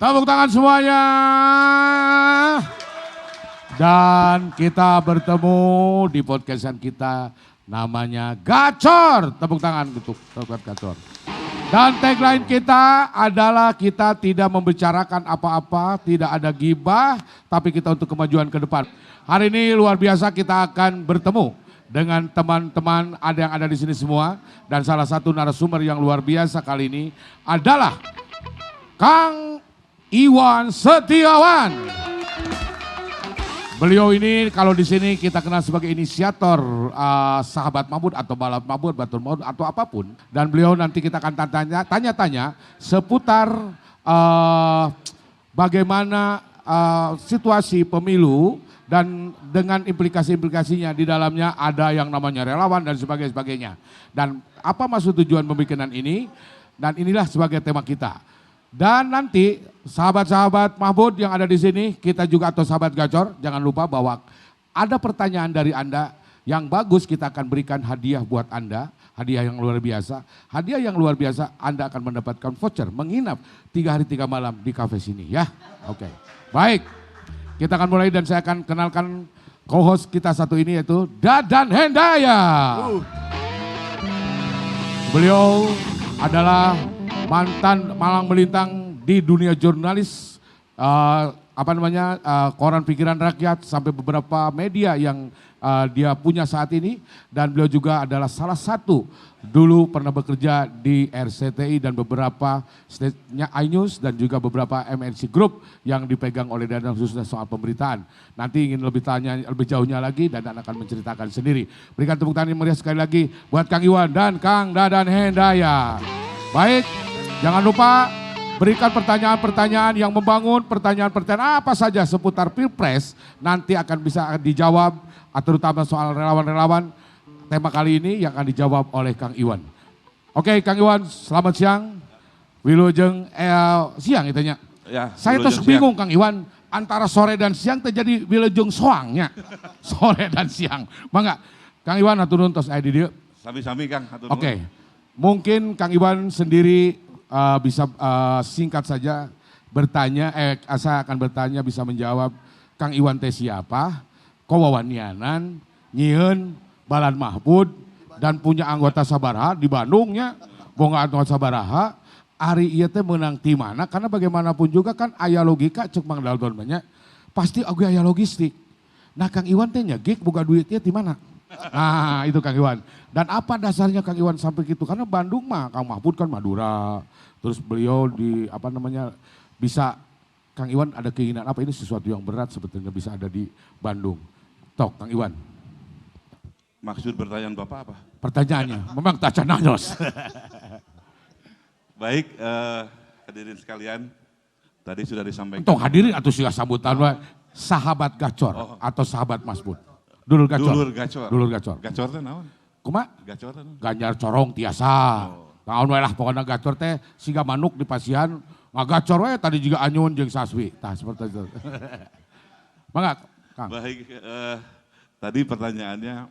Tepuk tangan semuanya. Dan kita bertemu di podcastan kita namanya Gacor. Tepuk tangan untuk Gacor. Dan tagline kita adalah kita tidak membicarakan apa-apa, tidak ada gibah, tapi kita untuk kemajuan ke depan. Hari ini luar biasa kita akan bertemu dengan teman-teman ada yang ada di sini semua. Dan salah satu narasumber yang luar biasa kali ini adalah Kang Iwan Setiawan. Beliau ini kalau di sini kita kenal sebagai inisiator sahabat mabut atau balap mabut, batur mabut atau apapun. Dan beliau nanti kita akan tanya-tanya seputar bagaimana situasi pemilu dan dengan implikasi-implikasinya di dalamnya ada yang namanya relawan dan sebagainya. Dan apa maksud tujuan pembikinan ini? Dan inilah sebagai tema kita. Dan nanti sahabat-sahabat Mahbud yang ada di sini, kita juga atau sahabat Gacor, jangan lupa bahwa ada pertanyaan dari Anda yang bagus kita akan berikan hadiah buat Anda, hadiah yang luar biasa. Hadiah yang luar biasa Anda akan mendapatkan voucher menginap 3 hari 3 malam di kafe sini ya. Oke, baik. Kita akan mulai dan saya akan kenalkan co-host kita satu ini yaitu Dadan Hendaya. Beliau adalah mantan malang melintang di dunia jurnalis, koran pikiran rakyat sampai beberapa media yang dia punya saat ini. Dan beliau juga adalah salah satu dulu pernah bekerja di RCTI dan beberapa stage-nya iNews dan juga beberapa MNC Group yang dipegang oleh Dadan khususnya soal pemberitaan. Nanti ingin lebih tanya lebih jauhnya lagi Dadan akan menceritakan sendiri. Berikan tepuk tangan yang meriah sekali lagi buat Kang Iwan dan Kang Dadan Hendaya. Baik. Jangan lupa berikan pertanyaan-pertanyaan yang membangun, pertanyaan-pertanyaan apa saja seputar Pilpres nanti akan bisa dijawab, terutama soal relawan-relawan. Tema kali ini yang akan dijawab oleh Kang Iwan. Oke Kang Iwan, selamat siang. Wilujeng siang itunya. Ya, saya terus bingung Kang Iwan, antara sore dan siang terjadi wilujeng soangnya. Sore dan siang. Mangga, Kang Iwan aturun tos aya di dieu. Sami-sami Kang. Oke, mungkin Kang Iwan sendiri bisa singkat saja bertanya, saya akan bertanya bisa menjawab Kang Iwan teh siapa, kowawanianan, nyieun, balan mahbud, dan punya anggota sabaraha di Bandungnya, boga anggota sabaraha, ari ieu teh menang ti mana, karena bagaimanapun juga kan aya logika cek Mang Dalton banyak, pasti oge aya logistik. Nah Kang Iwan teh nyegik boga duitnya di mana? Nah itu Kang Iwan. Dan apa dasarnya Kang Iwan sampai gitu? Karena Bandung mah Kang Mahfud kan Madura. Terus beliau bisa Kang Iwan ada keinginan apa ini sesuatu yang berat sebetulnya bisa ada di Bandung. Tok Kang Iwan. Maksud pertanyaan Bapak apa? Pertanyaannya memang taca nanyos. Baik, hadirin sekalian. Tadi sudah disampaikan. Tong hadirin atau siga sambutan sahabat Gacor atau sahabat Masbud. Dulur Gacor. Dulur Gacor. Dulur Gacor. Gacor teh naon? Kumaha? Gacor teh naon? Ganjar corong tiasa. Naon wae lah pokoknya Gacor teh siga manuk di pasihan. Ngagacor wae tadi juga anyun jeung saswi. Tah seperti itu. Mangga Kang. Baik, tadi pertanyaannya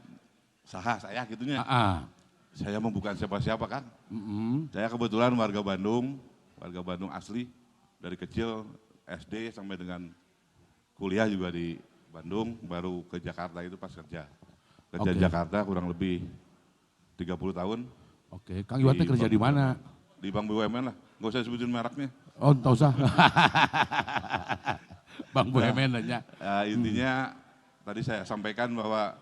saha saya gitunya. Saya mah bukan siapa-siapa Kang. Saya kebetulan warga Bandung asli. Dari kecil SD sampai dengan kuliah juga di Bandung, baru ke Jakarta itu pas kerja. Kerja di Jakarta kurang lebih 30 tahun. Oke, Kang Iwan kerja di mana? Di Bank BUMN lah, nggak usah sebutin mereknya. Oh, nggak usah. Bank BUMN aja. Intinya tadi saya sampaikan bahwa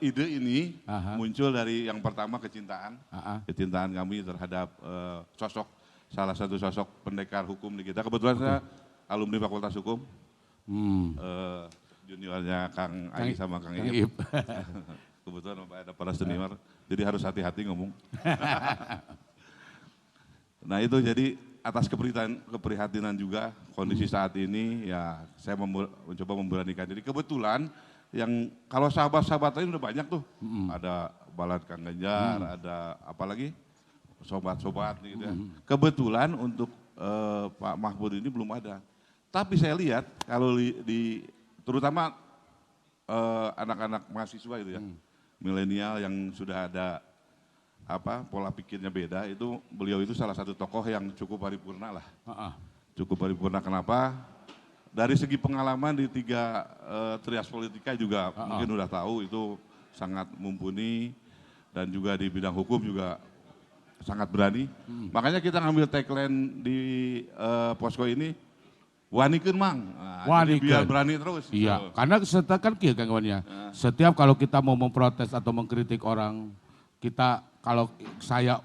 ide ini muncul dari yang pertama kecintaan. Kecintaan kami terhadap salah satu sosok pendekar hukum di kita. Kebetulan saya alumni Fakultas Hukum. Juniornya Kang Ai sama Kang Ip. Kebetulan ada para senior, jadi harus hati-hati ngomong. Nah itu jadi atas keprihatinan juga kondisi saat ini ya saya mencoba memberanikan diri. Kebetulan yang kalau sahabat-sahabat lain udah banyak tuh. Ada Balad Kang Ganjar, ada apa lagi? Sobat-sobat gitu ya. Kebetulan untuk Pak Mahfud ini belum ada. Tapi saya lihat kalau terutama anak-anak mahasiswa itu ya, milenial yang sudah ada pola pikirnya beda, itu beliau itu salah satu tokoh yang cukup paripurna lah. cukup paripurna. Kenapa? Dari segi pengalaman di tiga trias politika juga mungkin udah tahu itu sangat mumpuni dan juga di bidang hukum juga sangat berani. Makanya kita ngambil tagline di posko ini, wanikeun mang. Nah, jadi biar berani terus. Iya, So. karena setiap kan kieu Kang Iwan ya. Setiap kalau kita mau memprotes atau mengkritik orang, kita kalau saya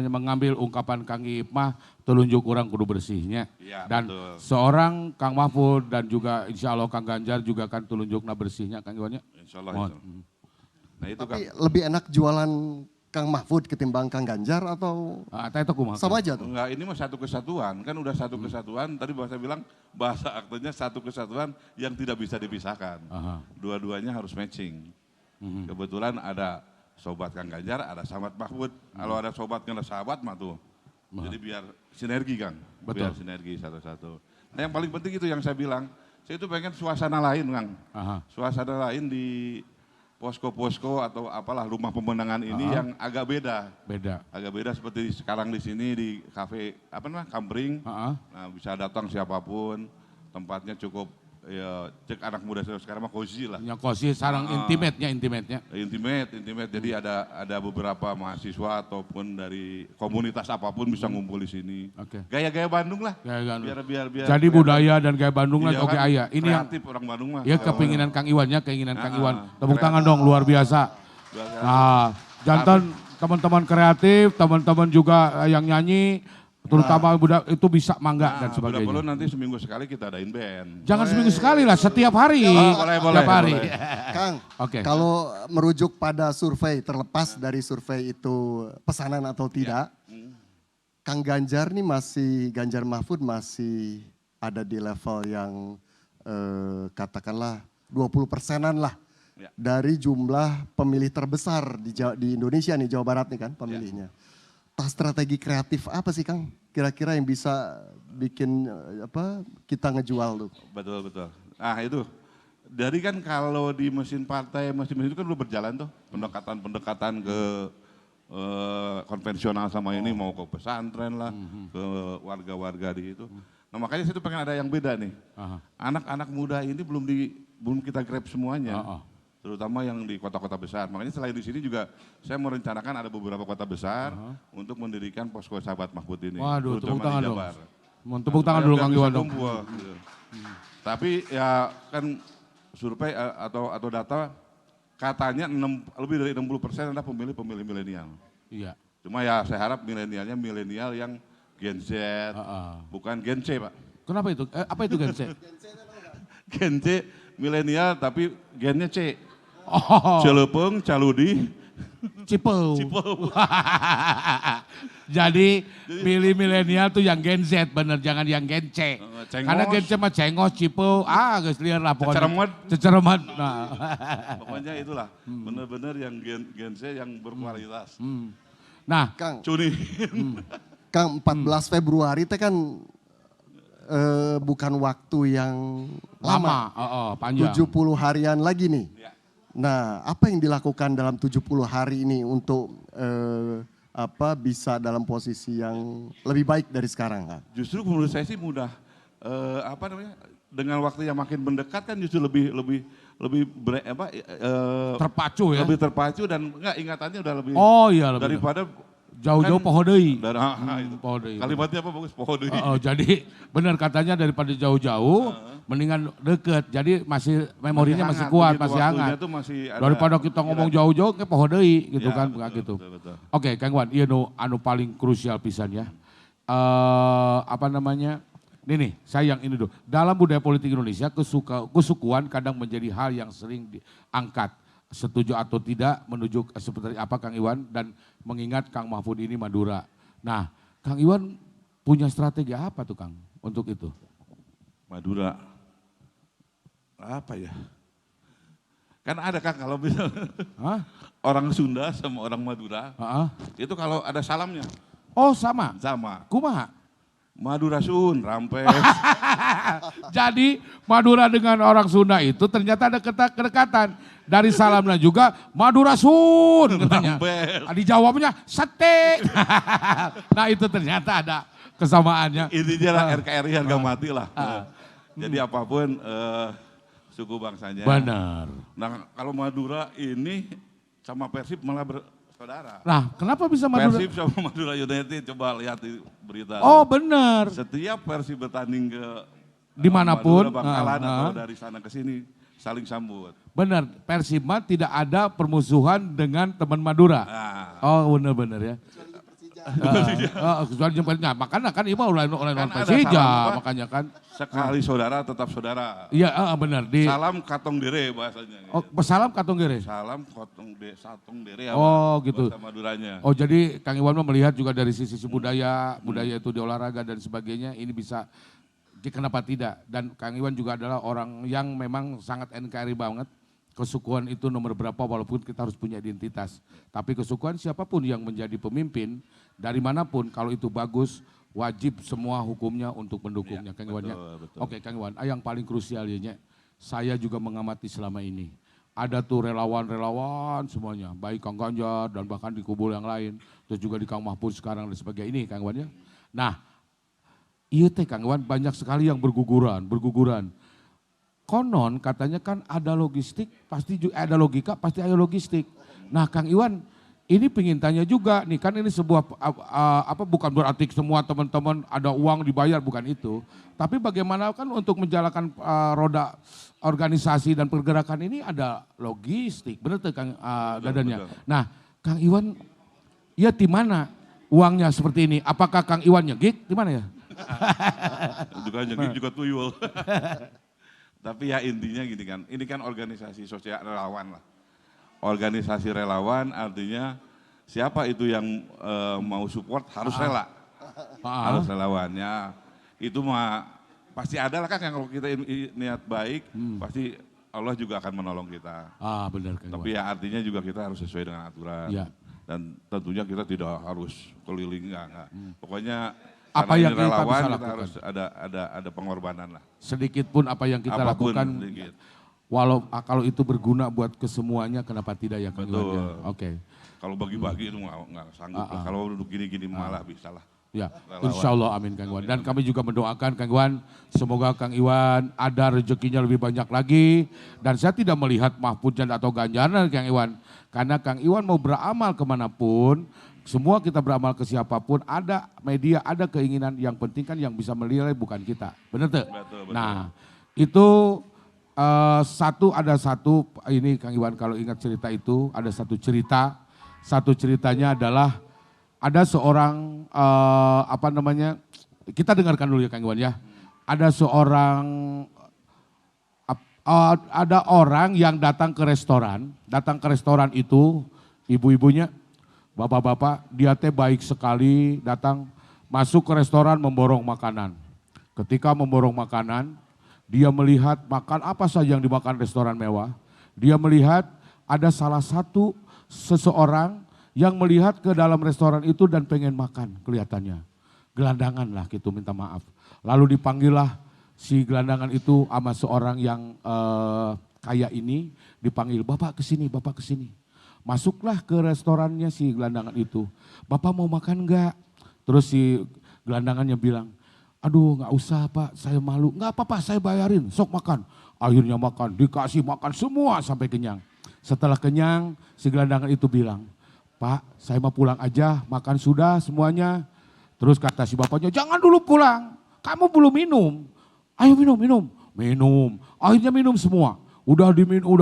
mengambil ungkapan Kang Iip mah telunjuk orang kudu bersihnya. Iya, Dan betul. seorang Kang Mahfud dan juga insya Allah Kang Ganjar juga kan telunjukna bersihnya Kang Iwan ya. Insya Allah. Nah itu Tapi kan. lebih enak jualan Kang Mahfud ketimbang Kang Ganjar atau Itu kumaha. sama aja tuh? Enggak, ini mah satu kesatuan. Kan udah satu kesatuan, tadi bahasa bilang bahasa aktenya satu kesatuan yang tidak bisa dipisahkan. Aha. Dua-duanya harus matching. Kebetulan ada sobat Kang Ganjar, ada sahabat Mahfud. Kalau ada sobat kena sahabat mah tuh. Jadi biar sinergi Kang. Betul. Biar sinergi satu-satu. Nah yang paling penting itu yang saya bilang, saya itu pengen suasana lain Kang. Aha. Suasana lain di posko-posko atau apalah rumah pemenangan ini yang agak beda. Beda. Agak beda seperti sekarang di sini di kafe Kampring. Aha. Nah, bisa datang siapapun, tempatnya cukup ya cek anak muda sekarang mah cozy lah. Nyokosi sarang intimate-nya. Intimate. Jadi ada beberapa mahasiswa ataupun dari komunitas apapun bisa ngumpul di sini. Oke. Gaya-gaya Bandung lah. Gaya Bandung. Biar Jadi budaya dan gaya Bandung lah Iya oke kan, aya. Ini yang kreatif orang Bandung mah. ya kepinginan Kang Iwannya, keinginan Kang Iwan. Tepuk kreatif. tangan dong luar biasa. Nah, jantan teman-teman kreatif, teman-teman juga yang nyanyi, terutama budak itu bisa mangga dan Perlu sebagainya. nanti seminggu sekali kita adain band. Jangan seminggu sekali lah, setiap hari. boleh, Setiap hari. boleh. Kang, Oke. kalau merujuk pada survei, terlepas dari survei itu pesanan atau tidak, Kang Ganjar nih Ganjar Mahfud masih ada di level yang katakanlah 20%-an lah Ya. dari jumlah pemilih terbesar di Indonesia nih, Jawa Barat nih kan pemilihnya. Strategi kreatif apa sih Kang kira-kira yang bisa bikin kita ngejual tuh? Betul. Nah itu, dari kan kalau di mesin partai, mesin itu kan udah berjalan tuh. Pendekatan ke konvensional sama ini, mau ke pesantren lah, ke warga-warga di itu. Nah makanya saya tuh pengen ada yang beda nih. Aha. Anak-anak muda ini belum kita grab semuanya. Oh. Terutama yang di kota-kota besar. Makanya selain di sini juga saya merencanakan ada beberapa kota besar untuk mendirikan posko sahabat Mahfud ini. Waduh, tepuk terutama tangan di dong. Jabar. Mau tepuk tangan dulu Biar Kang bisa Iwan dong. kumpul, gitu. Tapi ya kan survei atau data katanya lebih dari 60% adalah pemilih milenial. Iya. Cuma ya saya harap milenialnya milenial yang Gen Z, bukan Gen C Pak. Kenapa itu? Apa itu Gen Z? Gen C milenial tapi gennya C. Oh, Celepeng, caludi, Cipeu. Jadi milih milenial tuh yang Gen Z bener, jangan yang Gen C. Cengos. Karena Gen C mah cengos, Cipeu, geus liar lah pokoknya. Ceceremet. Ceceremet. Nah. Pokoknya itulah benar-benar yang Gen Z yang berkualitas. Nah, Kang, Cuni. Kang 14 Februari teh kan bukan waktu yang lama. panjang. 70 harian lagi nih. Ya. Nah, apa yang dilakukan dalam 70 hari ini untuk bisa dalam posisi yang lebih baik dari sekarang, Kang? Justru menurut saya sih mudah. Dengan waktu yang makin mendekat kan justru lebih Terpacu ya. lebih terpacu dan enggak ingatannya udah lebih Oh iya lebih. daripada Jauh-jauh kan- poho deui. itu. Poho deui. Kalimatnya apa bagus? Poho deui. Jadi benar katanya daripada jauh-jauh mendingan deket. Jadi masih memorinya masih hangat, kuat, begitu masih waktunya hangat. tuh masih ada Daripada kita ngomong pikiran. jauh-jauh ke poho deui gitu Ya, kan betul, gitu. betul. Oke, Kang Wan, iya anu paling krusial pisan ya. Ini nih, saya yang ini dulu. Dalam budaya politik Indonesia, kesukuan kadang menjadi hal yang sering diangkat. Setuju atau tidak menuju seperti apa Kang Iwan dan mengingat Kang Mahfud ini Madura. Nah, Kang Iwan punya strategi apa tuh Kang untuk itu? Madura. Apa ya? Kan ada Kang kalau misalnya Hah? orang Sunda sama orang Madura, Heeh. itu kalau ada salamnya Oh sama, sama. kumaha? Madura Sun, Rampes. Jadi Madura dengan orang Sunda itu ternyata ada kedekatan. Dari salamnya juga Madura Sun katanya. Rampes. Dijawabnya sate. Nah itu ternyata ada kesamaannya. Intinya lah RKRI harga mati lah. Jadi apapun suku bangsanya. Benar. Nah kalau Madura ini sama Persib malah bersaudara. Nah, kenapa bisa Madura? Persib sama Madura United, coba lihat di berita. Oh, benar. Setiap Persib bertanding ke Dimanapun. Madura, Bangkalan atau dari sana ke sini saling sambut. Benar, Persima tidak ada permusuhan dengan teman Madura. Nah, Oh, benar-benar ya. Kecuali jempolnya, makanya kan Ima oleh non Kan ada Persija, salam apa? makanya kan. sekali saudara tetap saudara. Iya, benar. Salam katong dere bahasanya. Oh, pesalam Katong Gere. Salam satong dere Oh, gitu. bahasa Maduranya. Oh, jadi Kang Iwan melihat juga dari sisi budaya itu di olahraga dan sebagainya, ini bisa, kenapa tidak? Dan Kang Iwan juga adalah orang yang memang sangat NKRI banget. Kesukuan itu nomor berapa walaupun kita harus punya identitas. Tapi kesukuan siapapun yang menjadi pemimpin, dari manapun kalau itu bagus, wajib semua hukumnya untuk mendukungnya. Kang Iwan ya. Betul. Oke Kang Iwan, yang paling krusial ya, saya juga mengamati selama ini. Ada tuh relawan-relawan semuanya, baik Kang Ganjar dan bahkan di kubu yang lain. Terus juga di Kang Mahfud sekarang dan sebagainya ini Kang Iwan ya. Nah, iya teh Kang Iwan banyak sekali yang berguguran. Konon katanya kan ada logistik, pasti juga ada logika, pasti ada logistik. Nah Kang Iwan, ini pengen tanya juga nih, kan ini sebuah bukan berarti semua teman-teman ada uang dibayar, bukan itu. Tapi bagaimana kan untuk menjalankan roda organisasi dan pergerakan ini ada logistik, benar tuh Kang Dadannya. Betul. Nah Kang Iwan, ya di mana uangnya seperti ini? Apakah Kang Iwan nyegik? Di mana ya? Juga nyegik juga tuyul. Tapi ya intinya gini kan, ini kan organisasi sosial relawan lah. Organisasi relawan artinya siapa itu yang mau support harus rela. Harus relawannya. Itu mah pasti ada lah kan, yang kalau kita niat baik pasti Allah juga akan menolong kita. Benar Kang Iwan. Tapi ya artinya juga kita harus sesuai dengan aturan. Iya. Dan tentunya kita tidak harus keliling, enggak. Pokoknya Apa karena yang ini kita relawan, bisa kita lakukan? harus ada pengorbanan lah. Sedikit pun apa yang kita Apapun lakukan, sedikit. walau kalau itu berguna buat kesemuanya, kenapa tidak ya Kang Iwan? Betul. Ya? Oke, Kalau bagi-bagi itu nggak sanggup lah. Kalau duduk gini-gini malah bisa lah. ya, Relawan. insya Allah amin Kang Iwan. Dan kami juga mendoakan Kang Iwan, semoga Kang Iwan ada rezekinya lebih banyak lagi. Dan saya tidak melihat Mahfud atau Ganjar Kang Iwan, karena Kang Iwan mau beramal kemanapun, semua kita beramal ke siapapun, ada media, ada keinginan, yang penting kan yang bisa menilai bukan kita. Benar tuh? Betul. Nah, itu ada satu, ini Kang Iwan kalau ingat cerita itu, ada satu ceritanya adalah ada seorang, kita dengarkan dulu ya Kang Iwan ya. Ada ada orang yang datang ke restoran itu, ibu-ibunya, bapak-bapak, dia teh baik sekali, datang masuk ke restoran memborong makanan. Ketika memborong makanan, dia melihat makan apa saja yang dimakan restoran mewah. Dia melihat ada salah satu seseorang yang melihat ke dalam restoran itu dan pengen makan kelihatannya. Gelandangan lah gitu, minta maaf. Lalu dipanggillah si gelandangan itu sama seorang yang kaya ini, dipanggil, bapak kesini, bapak kesini. Masuklah ke restorannya si gelandangan itu. Bapak mau makan enggak? Terus si gelandangannya bilang, aduh nggak usah Pak, saya malu. Nggak apa-apa, saya bayarin, sok makan. Akhirnya makan, dikasih makan semua sampai kenyang. Setelah kenyang, si gelandangan itu bilang, Pak saya mau pulang aja, makan sudah semuanya. Terus kata si bapaknya, jangan dulu pulang, kamu belum minum. Ayo minum. Akhirnya minum semua. Udah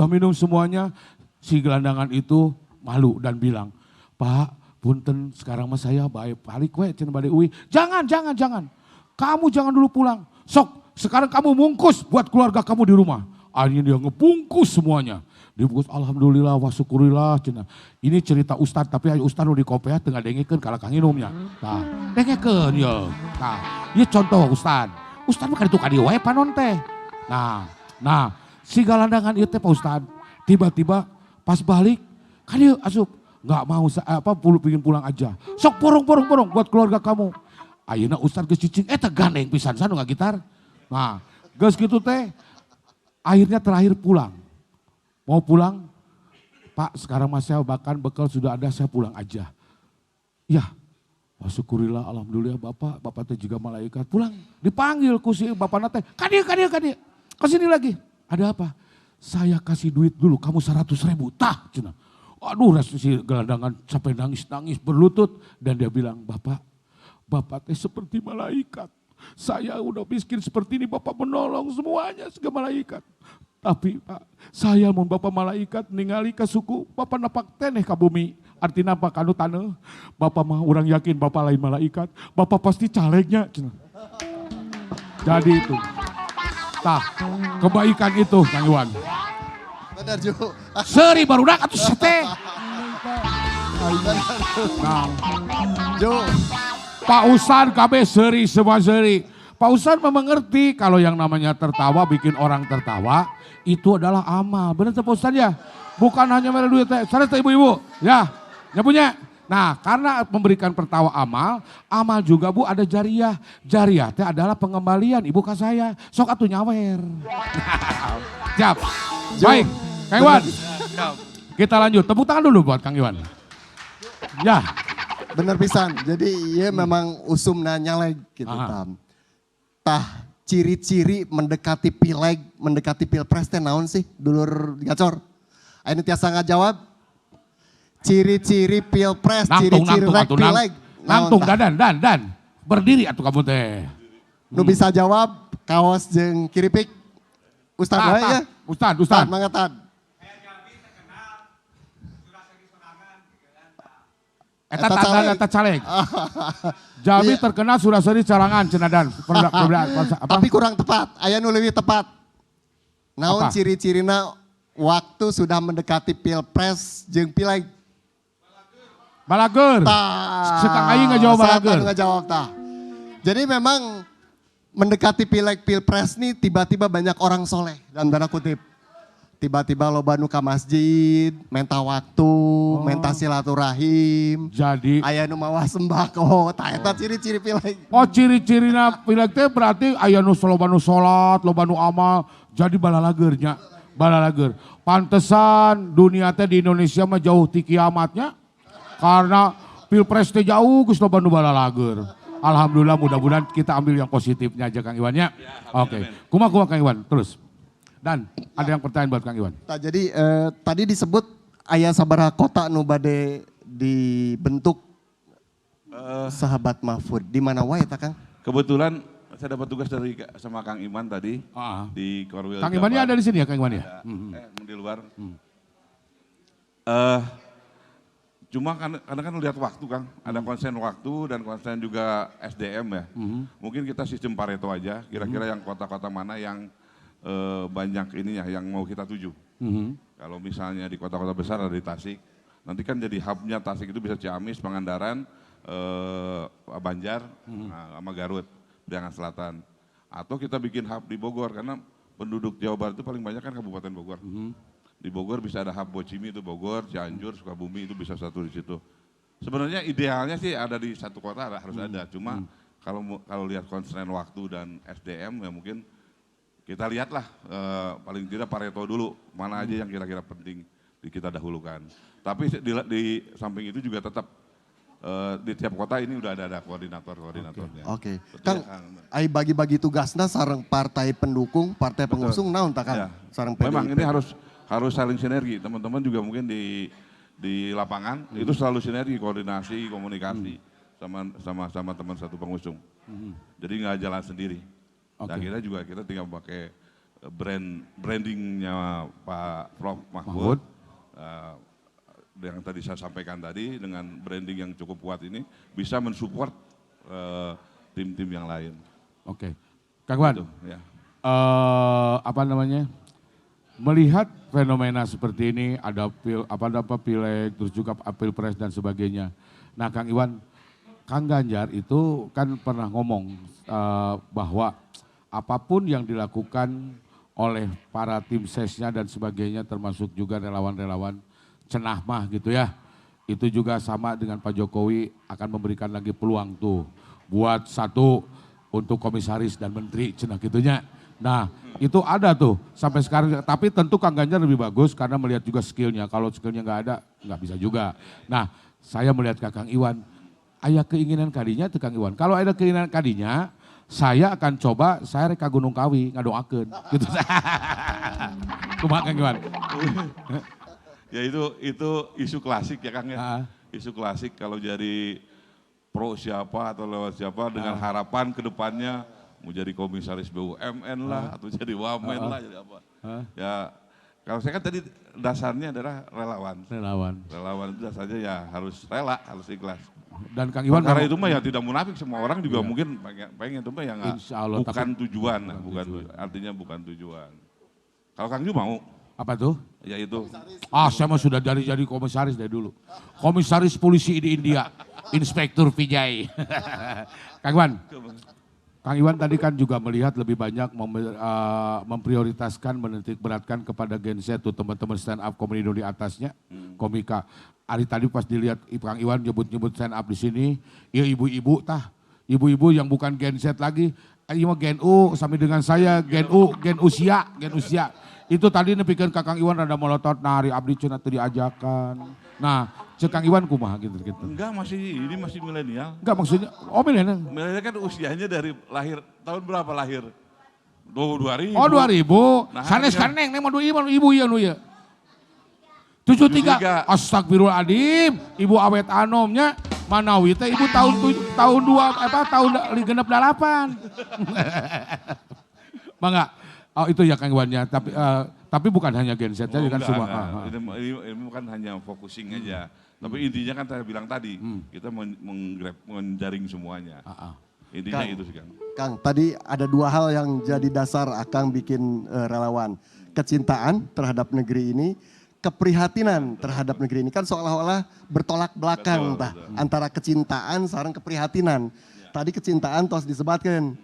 minum semuanya. Si gelandangan itu malu dan bilang, Pak, punten sekarang mas saya balik we cenah bade uwi. Jangan. Kamu jangan dulu pulang. Sok, sekarang kamu bungkus buat keluarga kamu di rumah. Akhirnya dia ngebungkus semuanya. Dibungkus alhamdulillah wa syukurillah cenah. Ini cerita Ustad, tapi Ustad nu di kopiah tengah dengekeun kala Kang Inumnya. Tah, dengekeun ya. Tah, ieu contoh Ustad. Ustad mah kaditu kadieu wae panon teh. Nah, si gelandangan ieu teh Pak Ustad, tiba-tiba pas balik, kan dia asup, nggak mau pingin pulang aja. Sok borong buat keluarga kamu. Ayeuna Ustad geus cicing, gandeng pisan sanu nggak gitar. Nah, geus gitu teh, akhirnya terakhir pulang. Mau pulang, Pak sekarang mas saya bahkan bekal sudah ada, saya pulang aja. Ya, Oh, syukurillah, alhamdulillah bapak teh juga malaikat. Pulang, dipanggil ku si bapak nate, kadia. Kesini lagi. Ada apa? Saya kasih duit dulu, kamu 100.000. Tah, cina. Aduh, si gelandangan sampai nangis berlutut. Dan dia bilang, bapak teh seperti malaikat. Saya udah miskin seperti ini, bapak menolong semuanya, segala malaikat. Tapi Pak, saya mau bapak malaikat ningali ke suku, bapak napak teneh ke bumi. Artinya apa? Kanu tanah, bapak mah orang yakin bapak lain malaikat, bapak pasti calegnya. Cina. Jadi itu. Tah, kebaikan itu Kang Iwan. Benar Ju. Seri barudak atau sete. Nah, Ju. Pak Usan KB seri semua seri. Pak Usan mengerti kalau yang namanya tertawa bikin orang tertawa itu adalah amal. Benar Pak Usan ya? Bukan hanya mereka duit teh. Sana ibu-ibu, ya, punya. Nah, karena memberikan pertawa amal juga Bu ada jariah. Jariah teh adalah pengembalian ibu ke saya. Sok atuh nyawer. Siap. Baik, Kang Iwan. Kita lanjut. Tepuk tangan dulu buat Kang Iwan. Ya. Bener pisan. Jadi ya memang usumna nyaleg gitu Tam. Tah ciri-ciri mendekati pileg, mendekati pilpres teh naon sih dulur Gacor? Ayo tiasa ngajawab. Ciri-ciri pilpres, ciri-ciri rek pileg. Nangtung dan. Berdiri atuh kamu teh. Nu bisa jawab kaos jeung kiripik. Ustad wae ya. Ustad. Mangga Tad. Eta caleg. Jabi terkenal Suraseri Carangan Cenadan. Tapi kurang tepat, aya nu leuwih tepat. Naon Apa? ciri-cirina waktu sudah mendekati pilpres jeung pileg? Balager. Sekang aing ngajawab balager. Ngajawab tah. Jadi memang mendekati pileg pilpres nih tiba-tiba banyak orang soleh dalam tanda kutip. Tiba-tiba loba nu ka masjid, menta waktu, menta silaturahim. Jadi Aya nu mawa sembako, tah eta ciri-ciri pileg. oh ciri-cirina pileg teh berarti aya nu loba nu salat, loba nu amal, jadi balalagernya. Balalager. Pantesan dunia teh di Indonesia mah jauh ti kiamatnya. Karena pilpres teh jauh geus loba nu balalager. Alhamdulillah mudah-mudahan kita ambil yang positifnya aja Kang Iwan ya. Oke. Kumaha Kang Iwan terus. Dan ada yang pertanyaan buat Kang Iwan. Nah, jadi tadi disebut aya sabaraha kota nu bade dibentuk sahabat Mahfud. Di mana wae ta Kang? Kebetulan saya dapat tugas dari sama Kang Iman tadi di Korwil. Kang Iwannya ada di sini ya Kang Iwan ya? Di luar. Cuma karena kan lihat waktu Kang, ada konsen waktu dan konsen juga SDM ya. Mungkin kita sistem Pareto aja, kira-kira yang kota-kota mana yang banyak ininya yang mau kita tuju. Kalau misalnya di kota-kota besar ada di Tasik, nanti kan jadi hubnya Tasik itu bisa Ciamis, Pangandaran, Banjar, sama Garut, Priangan Selatan. Atau kita bikin hub di Bogor karena penduduk Jawa Barat itu paling banyak kan Kabupaten Bogor. Di Bogor bisa ada hub Bocimi itu Bogor, Cianjur, Sukabumi itu bisa satu di situ. Sebenarnya idealnya sih ada di satu kota harus ada. Cuma kalau lihat konstrain waktu dan SDM ya mungkin kita lihatlah paling tidak Pareto dulu mana aja yang kira-kira penting kita dahulukan. Tapi di samping itu juga tetap di tiap kota ini udah ada koordinatornya. Oke. Kang, ai bagi-bagi tugasna sareng partai pendukung, partai pengusung naon ta Kang? Ya. Sareng Memang PDIP. ini harus saling sinergi. Teman-teman juga mungkin di lapangan itu selalu sinergi, koordinasi, komunikasi sama teman satu pengusung. Jadi nggak jalan sendiri. Nah kita tinggal pakai brandingnya Pak Prof Mahfud. Yang tadi saya sampaikan tadi dengan branding yang cukup kuat ini bisa mensupport tim-tim yang lain. Oke. Kang Iwan, Ya. apa namanya? Melihat fenomena seperti ini ada pileg terus juga pilpres dan sebagainya. Nah Kang Iwan, Kang Ganjar itu kan pernah ngomong bahwa apapun yang dilakukan oleh para tim sesnya dan sebagainya termasuk juga relawan-relawan cenah mah gitu ya. Itu juga sama dengan Pak Jokowi akan memberikan lagi peluang tuh buat satu untuk komisaris dan menteri cenah gitunya. Nah itu ada tuh sampai sekarang, tapi tentu Kang Ganjar lebih bagus karena melihat juga skillnya. Kalau skillnya nggak ada nggak bisa juga. Nah saya melihat ke Kang Iwan, aya keinginan kadinya teu Kang Iwan. Kalau ada keinginan kadinya, saya akan coba saya rek ka Gunung Kawi ngadoakeun gitu. Kumaha Kang Iwan? Ya itu isu klasik ya Kang ya. Ah. Isu klasik kalau jadi pro siapa atau lewat siapa dengan harapan ke depannya mau jadi komisaris BUMN lah atau jadi wamen lah jadi apa. Ya kalau saya kan tadi dasarnya adalah relawan. Relawan itu dasarnya ya harus rela, harus ikhlas. Dan Kang Iwan Karena itu mah ya tidak munafik, semua orang juga mungkin pengen itu mah ya nggak, Insya Allah, bukan tapi- tujuan, artinya bukan tujuan. Kalau Kang Ju mau, apa tuh? ya itu. Saya mah sudah jadi komisaris dari dulu. Komisaris polisi di India, Inspektur Vijay. Kang Iwan tadi kan juga melihat lebih banyak memprioritaskan, menitik beratkan kepada Gen Z tuh teman-teman stand up comedy di atasnya, komika. Ari tadi pas dilihat Kang Iwan nyebut-nyebut stand up di sini, ya ibu-ibu ibu-ibu yang bukan Gen Z lagi, ini mah Gen U, sama dengan saya Gen usia. Itu tadi nepikeun ka Kang Iwan rada melotot, nah hari abdi cenah teu diajakan. Nah, cek Kang Iwan kumaha gitu. Enggak, ini masih milenial. Enggak maksudnya, milenial. Milenial kan usianya dari lahir, tahun berapa lahir? 2000. Oh 2000, Nah, sanes kan- kaneng, neng mah ibu ya nu ya. 73, astagfirullahaladzim, ibu awet anomnya, Manawi teh ibu tahun 68. Bangga. Oh itu ya Kang Iwannya, tapi bukan hanya Gen Z, jadi kan enggak, semua. enggak. Ini bukan hanya focusing aja. Tapi intinya kan saya bilang tadi, kita menjaring semuanya. Intinya Kang. itu sih Kang. Kang, tadi ada dua hal yang jadi dasar Akang bikin relawan. Kecintaan terhadap negeri ini, keprihatinan terhadap negeri ini. Kan seolah-olah bertolak belakang antara kecintaan sareng keprihatinan. Tadi kecintaan tos disebutkan.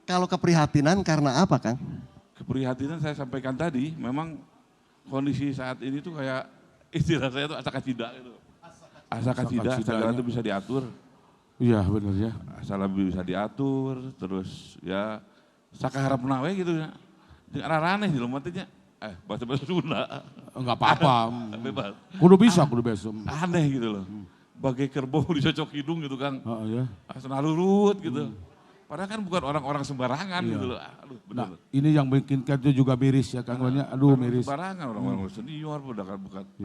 Kalau keprihatinan karena apa Kang? Keprihatinan saya sampaikan tadi, memang kondisi saat ini tuh kayak istilah saya tuh asakacida gitu. Asakacida, segala itu bisa diatur. Iya benar ya. Asal bisa diatur, terus ya sakaharap nawe gitu ya. Jeung araraneh di lomatnya. Bahasa Sunda. Enggak apa-apa. Bebas. Kudu bisa. Aneh gitu loh. Bagai kerbau dicocok hidung gitu Kang. Ya. Asal lurut gitu. Padahal kan bukan orang-orang sembarangan gitu loh. Aduh, bener. Nah, ini yang bikin kita juga miris ya Kang Iwannya. Aduh miris. Sembarangan orang-orang senior, bukan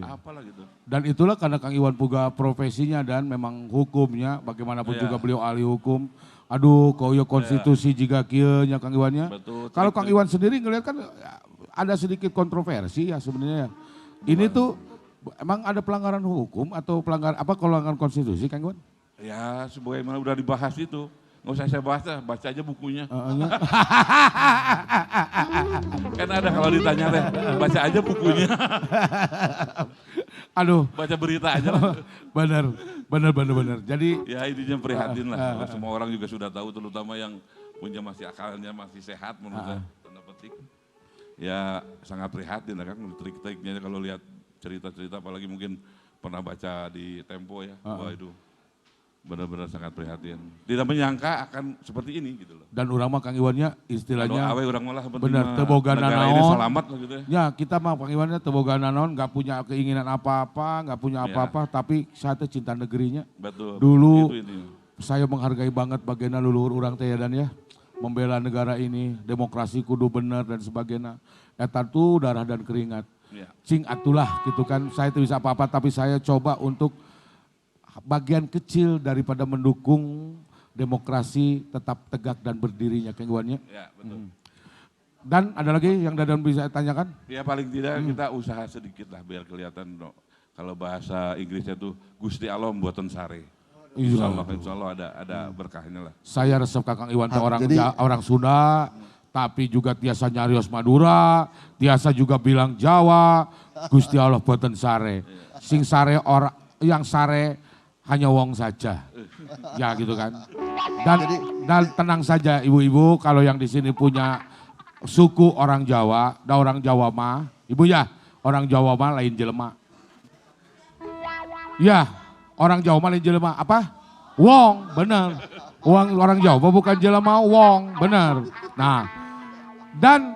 apalah gitu. Dan itulah karena Kang Iwan puga profesinya dan memang hukumnya, bagaimanapun juga beliau ahli hukum. Aduh, koyo konstitusi jika kieu nya Kang Iwannya. Betul. Kalau Kang Iwan sendiri ngelihat kan ada sedikit kontroversi ya sebenarnya. Ini tuh emang ada pelanggaran hukum atau pelanggaran konstitusi Kang Iwan? Ya, sebagaimana udah dibahas itu. Nggak usah saya bahas, baca aja bukunya. Kan ada kalau ditanya teh, baca aja bukunya. Aduh. Baca berita aja. Benar. Jadi ya intinya prihatin lah. Semua orang juga sudah tahu, terutama yang punya masih akalnya masih sehat menurut saya. Tanda petik. Ya sangat prihatin lah kan, trik-triknya kalau lihat cerita-cerita, apalagi mungkin pernah baca di Tempo ya. Wah itu benar-benar sangat prihatin. Tidak menyangka akan seperti ini gitu loh. dan urang mah Kang Iwannya istilahnya Awe urang malah benar teboga negara ini nanaon. selamat lah gitu ya. Ya kita mah Kang Iwannya teboga nanaon, nggak punya keinginan apa-apa, nggak punya apa-apa, tapi saya teh cinta negerinya. Betul. Dulu itu intinya. saya menghargai banget bagaimana leluhur urang teh ya dan ya. Membela negara ini, demokrasi kudu bener dan sebagainya. Eta tuh darah dan keringat. Ya. Cing atulah gitu kan, saya itu bisa apa-apa tapi saya coba untuk bagian kecil daripada mendukung demokrasi tetap tegak dan berdirinya Kang Iwannya. Ya, betul. Dan ada lagi yang Dadan bisa tanyakan? Ya paling tidak kita usaha sedikit lah biar kelihatan kalau bahasa Inggrisnya tuh Gusti Allah buatan sare. Insya Allah ada berkahnya lah. Saya resep Kakang Iwan teh jadi- orang Sunda, tapi juga tiasa nyarios Madura, tiasa juga bilang Jawa, Gusti Allah boten sare. Sing sare orang yang sare hanya wong saja. Ya gitu kan. Dan tenang saja ibu-ibu kalau yang di sini punya suku orang Jawa, orang Jawa mah, ibu ya, orang Jawa mah lain jelema. Ya, orang Jawa mah lain jelema apa? Wong, bener. Orang Jawa bukan jelema wong, bener. Nah, dan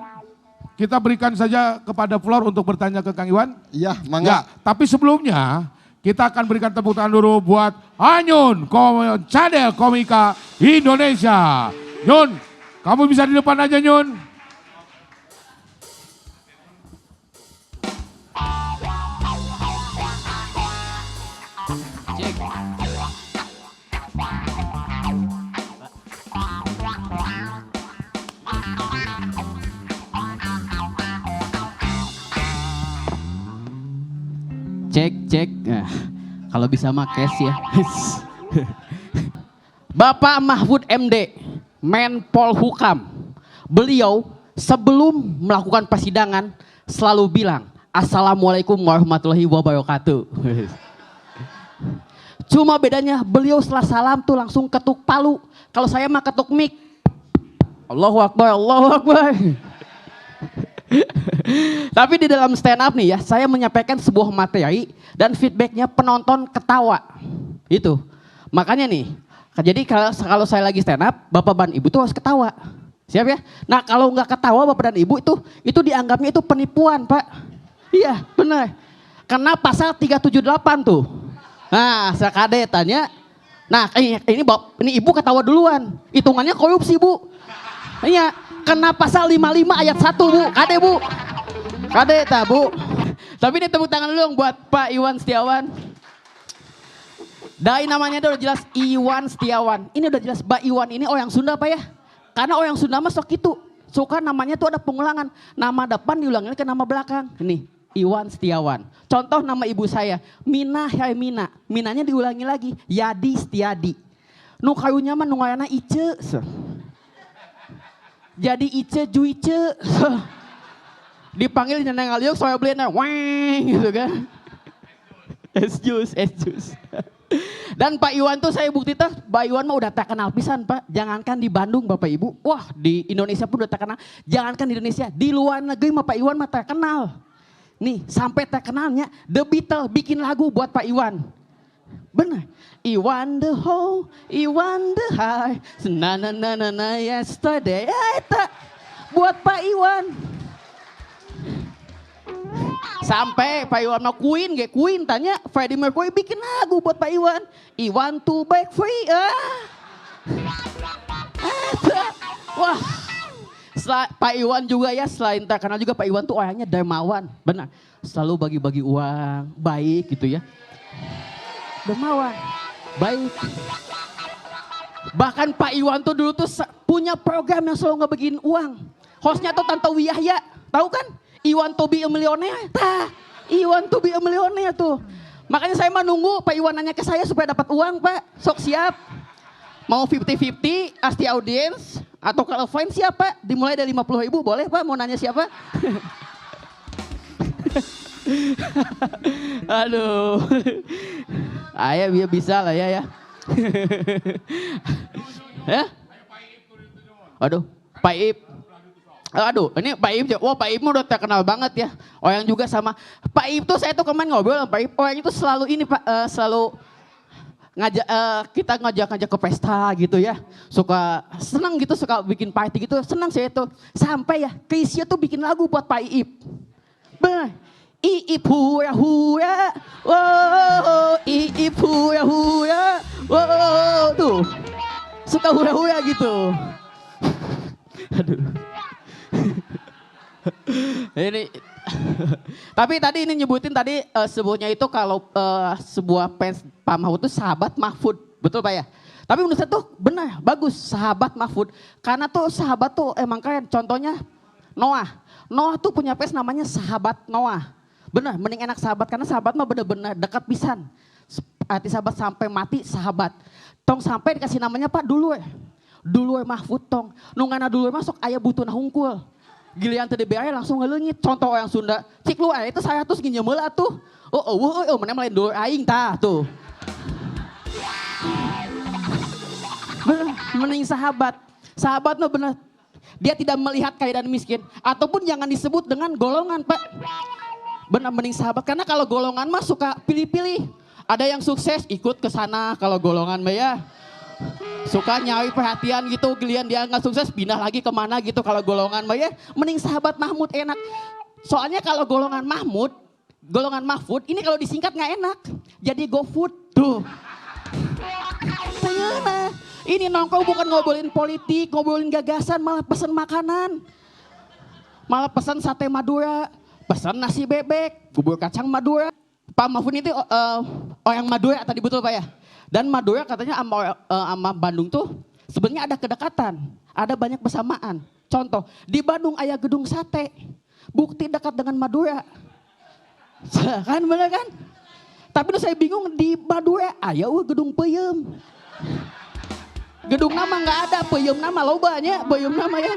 kita berikan saja kepada Flor untuk bertanya ke Kang Iwan. Iya, Ya, mangga. tapi sebelumnya kita akan berikan tepuk tangan dulu buat Anyun Channel Komika Indonesia. Nyun, kamu bisa di depan aja Nyun. Cek. Nah, kalau bisa mah cash ya. Bapak Mahfud MD, Menpol Hukam. Beliau sebelum melakukan persidangan selalu bilang, Assalamualaikum warahmatullahi wabarakatuh. Cuma bedanya beliau setelah salam tuh langsung ketuk palu. Kalau saya mah ketuk mic. Allahu Akbar, Allahu Akbar. Tapi di dalam stand up nih ya, saya menyampaikan sebuah materi dan feedbacknya penonton ketawa. Itu. Makanya nih, jadi kalau saya lagi stand up, bapak dan ibu tuh harus ketawa. Siap ya? Nah kalau nggak ketawa bapak dan ibu itu dianggapnya itu penipuan Pak. Iya benar. Karena pasal 378 tuh. Nah sekade tanya, nah ini ibu ketawa duluan. Hitungannya korupsi Bu. Iya. Kena pasal 55 ayat 1 Bu, kade Bu. Kade tak Bu. Tapi ini tepuk tangan dulu dong buat Pak Iwan Setiawan. Dari namanya udah jelas Iwan Setiawan. Ini udah jelas Pak Iwan ini orang Sunda Pak ya. Karena orang Sunda mah sok itu. Suka namanya tuh ada pengulangan. Nama depan diulangin ke nama belakang. Ini Iwan Setiawan. Contoh nama ibu saya, Mina Hermina. Minanya diulangi lagi, Yadi Setiadi. Nu kayunya mah nu ngayana Ice. Jadi Ice Juice. Dipanggil Neneng Aliuk soalnya belinya weng gitu kan. Es jus. Dan Pak Iwan tuh saya bukti tuh, Pak Iwan mah udah terkenal pisan Pak. Jangankan di Bandung Bapak Ibu, wah di Indonesia pun udah terkenal. Jangankan di Indonesia, di luar negeri mah Pak Iwan mah terkenal. Nih sampai terkenalnya The Beatles bikin lagu buat Pak Iwan. Bener. Iwan the home, Iwan the high, na yesterday. Ya eta buat Pak Iwan. Sampai Pak Iwan mau Queen tanya Freddie Mercury bikin lagu buat Pak Iwan. Iwan to break free. Wah. Pak Iwan juga ya selain terkenal juga Pak Iwan tuh orangnya dermawan. Benar. Selalu bagi-bagi uang, baik gitu ya. Dermawan. Baik. Bahkan Pak Iwan tuh dulu tuh punya program yang selalu ngebagiin uang. Hostnya tuh Tante Wiyahya. Tahu kan? Iwan to be a millionaire. Iwan to be a millionaire tuh. Makanya saya mah nunggu Pak Iwan nanya ke saya supaya dapat uang Pak. Sok siap. Mau 50-50 asti audience. Atau kalau fine siapa? Dimulai dari 50.000 boleh Pak? Mau nanya siapa? Aduh. Ayah dia bisa lah ya. Ya? Aduh, Pak Ip. Aduh, ini Pak Ip. Wah, Pak Ip udah terkenal banget ya. Orang juga sama. Pak Ip tuh saya tuh kemarin ngobrol sama Pak Ip. Orang itu selalu ini Pak, selalu kita ngajak ke pesta gitu ya. Suka senang gitu, suka bikin party gitu. Senang saya tuh. Sampai ya, Krisya tuh bikin lagu buat Pak Ip. Bener. Iip hura hura, wow, iip hura hura, wow, tuh suka hura hura gitu. Aduh. Ini, tapi tadi ini nyebutin tadi sebutnya itu kalau sebuah fans Pak Mahfud itu sahabat Mahfud, betul Pak ya? Tapi menurut saya tuh benar, bagus sahabat Mahfud, karena tuh sahabat tuh emang keren. Contohnya Noah tuh punya fans namanya sahabat Noah. Benar, mending enak sahabat karena sahabat mah bener-bener dekat pisan. Arti sahabat sampai mati sahabat. Tong sampai dikasih namanya Pak Dulur Mahfud tong. Nungana Dulur masuk ayah butuh hungkul. Gilian tadi beaya langsung ngelengit. Contoh orang Sunda, cik lu itu saya tuh segini meula tuh. Oh, mana main Dulur aing tah tuh. Bener, mending sahabat. Sahabat mah bener. Dia tidak melihat kaya dan miskin. Ataupun jangan disebut dengan golongan Pak. Benar mending sahabat karena kalau golongan mah suka pilih-pilih. Ada yang sukses ikut ke sana kalau golongan mah ya. Suka nyari perhatian gitu, giliran dia nggak sukses pindah lagi kemana gitu kalau golongan mah ya. Mending sahabat Mahmud enak. Soalnya kalau golongan Mahmud golongan Mahfud ini kalau disingkat nggak enak. Jadi GoFood tuh. Ternyata ini nongkrong bukan ngobrolin politik, ngobrolin gagasan, malah pesan makanan. Malah pesan sate Madura, pesan nasi bebek, bubur kacang Madura. Pak Mahfud itu orang Madura tadi betul Pak ya? Dan Madura katanya sama Bandung tuh sebenarnya ada kedekatan, ada banyak bersamaan. Contoh, di Bandung ada gedung sate, bukti dekat dengan Madura. Kan bener kan? Tapi saya bingung di Madura, gedung peyem. Gedung nama nggak ada, peyem nama lobanya, peyem nama ya.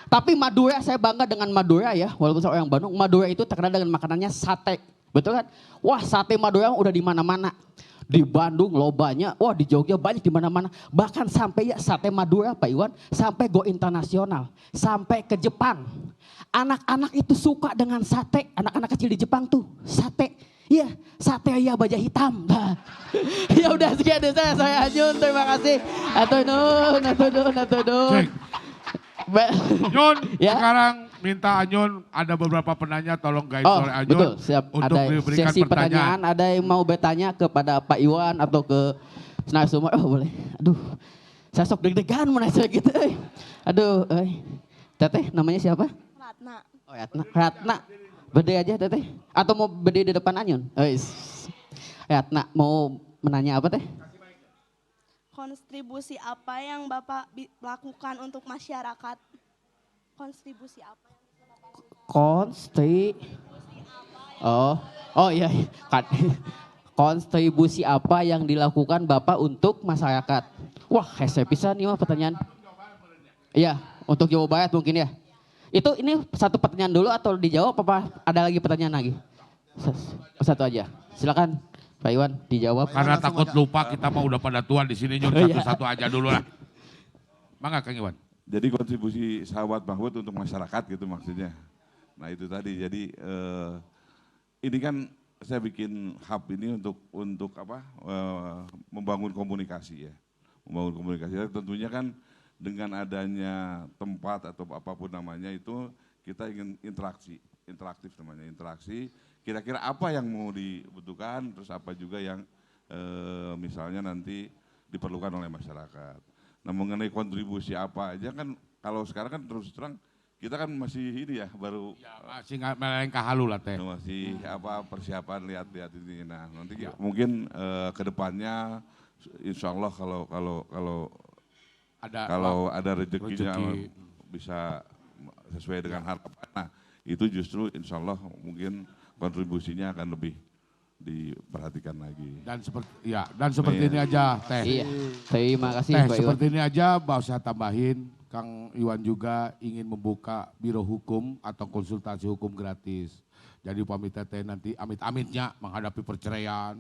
Tapi Madura, saya bangga dengan Madura ya, walaupun saya orang Bandung. Madura itu terkenal dengan makanannya sate, betul kan? Wah, sate Madura udah di mana-mana. Di Bandung lobanya, wah di Jogja banyak di mana-mana. Bahkan sampai ya sate Madura Pak Iwan, sampai go internasional, sampai ke Jepang. Anak-anak itu suka dengan sate, anak-anak kecil di Jepang tuh, sate. Iya, sate ya baja hitam. Ya udah sekian dari saya Anyun, terima kasih. Atau nun. Cek. Nyun, Ya. sekarang minta Anyun, ada beberapa penanya tolong guys Oh oleh Anyun betul, siap. untuk Ada diberikan sesi pertanyaan, ada yang mau bertanya kepada Pak Iwan atau ke narasumber. Oh boleh, aduh saya sok deg-degan mau nanya gitu. Aduh, Teteh namanya siapa? Ratna. Oh Ratna, berde aja Teteh. Atau mau berde di depan Anyun? Ratna mau menanya apa Teh? Kontribusi apa yang Bapak lakukan untuk masyarakat? Kontribusi apa yang bisa Bapak lakukan? Oh iya. Kontribusi apa yang dilakukan Bapak untuk masyarakat? Wah, hese pisan nih mah pertanyaan. Iya, untuk Jawa Barat mungkin ya. Ini satu pertanyaan dulu atau dijawab apa ada lagi pertanyaan lagi? Satu aja. Silakan Pak Iwan dijawab. Karena takut lupa kita mah udah pada tuan di sini Nyun, satu-satu aja dulu lah. Mangga Kang Iwan. Jadi kontribusi sahabat Mahfud untuk masyarakat gitu maksudnya. Nah itu tadi, jadi ini kan saya bikin hub ini untuk apa? Membangun komunikasi ya. Membangun komunikasi, tentunya kan dengan adanya tempat atau apapun namanya itu kita ingin interaktif namanya, interaksi. Kira-kira apa yang mau dibutuhkan, terus apa juga yang misalnya nanti diperlukan oleh masyarakat. Nah mengenai kontribusi apa aja kan, kalau sekarang kan terus terang kita kan masih ini ya baru Masih nggak melengkah halu lah Teh. masih apa persiapan lihat-lihat ini. Nah nanti mungkin ke depannya insya Allah kalau ada rezekinya bisa sesuai dengan harapan. Nah itu justru insya Allah mungkin kontribusinya akan lebih diperhatikan lagi. Dan seperti ini aja Teh. Iya, terima kasih Teh, Pak Iwan. seperti ini aja mau saya tambahin, Kang Iwan juga ingin membuka biro hukum atau konsultasi hukum gratis. Jadi pamit Teteh nanti amit-amitnya menghadapi perceraian.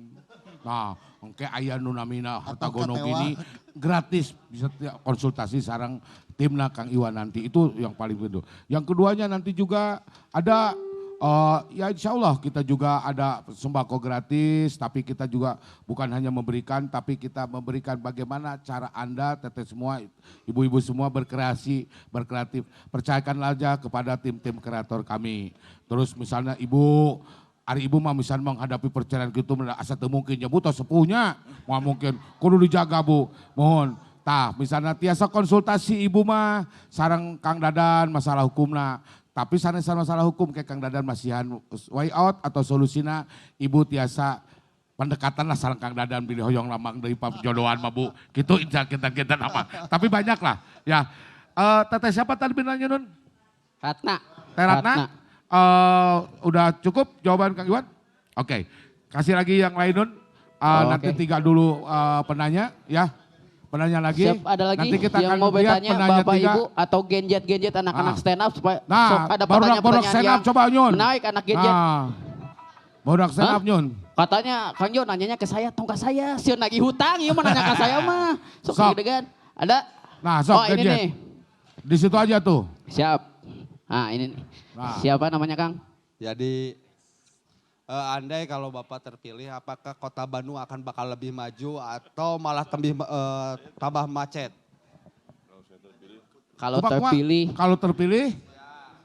Nah, engke aya nu namina harta gonok ini gratis bisa konsultasi sareng timna Kang Iwan nanti. Itu yang paling penting. Yang keduanya nanti juga ada ya insya Allah kita juga ada sembako gratis, tapi kita juga bukan hanya memberikan, tapi kita memberikan bagaimana cara Anda, Teteh semua, ibu-ibu semua berkreatif. Percayakanlah aja kepada tim-tim kreator kami. Terus misalnya hari ibu mah misalnya menghadapi perceraian gitu, asa teu mungkin nyebut atau sepuhnya, mau mungkin kudu dijaga Bu, mohon. Tah, misalnya tiasa konsultasi ibu mah sareng Kang Dadan masalah hukumna. Tapi sanes masalah hukum kayak Kang Dadan masihan way out atau solusina ibu tiasa pendekatan lah sareng Kang Dadan pilih hoyong lamang dari jodohan mah Bu. Gitu kita nama. Tapi banyak lah ya. Teteh siapa tadi binanya Nun? Ratna. Teh Ratna. Udah cukup jawaban Kang Iwan? Oke. Kasih lagi yang lain Nun. Nanti 3 dulu penanya ya. Penanya lagi. Siap, ada lagi nanti kita yang akan mau bertanya Bapak 3. Ibu atau genjet anak-anak stand up supaya Nah, ada baru stand up coba Nyun. menarik anak genjet. Nah, baru stand up Nyun. Katanya Kang Jo nanyanya ke saya, tong ke saya, sieun nagih hutang, ieu mah nanya ke saya mah. Sok. Gedegan. Ada? Nah, sok ini gadget. nih. Di situ aja tuh. Siap. Nah, ini nih. Nah. Siapa namanya Kang? Jadi andai kalau Bapak terpilih, apakah kota Bandung akan bakal lebih maju atau malah tambah macet? Kalau Coba, terpilih, Kalau terpilih,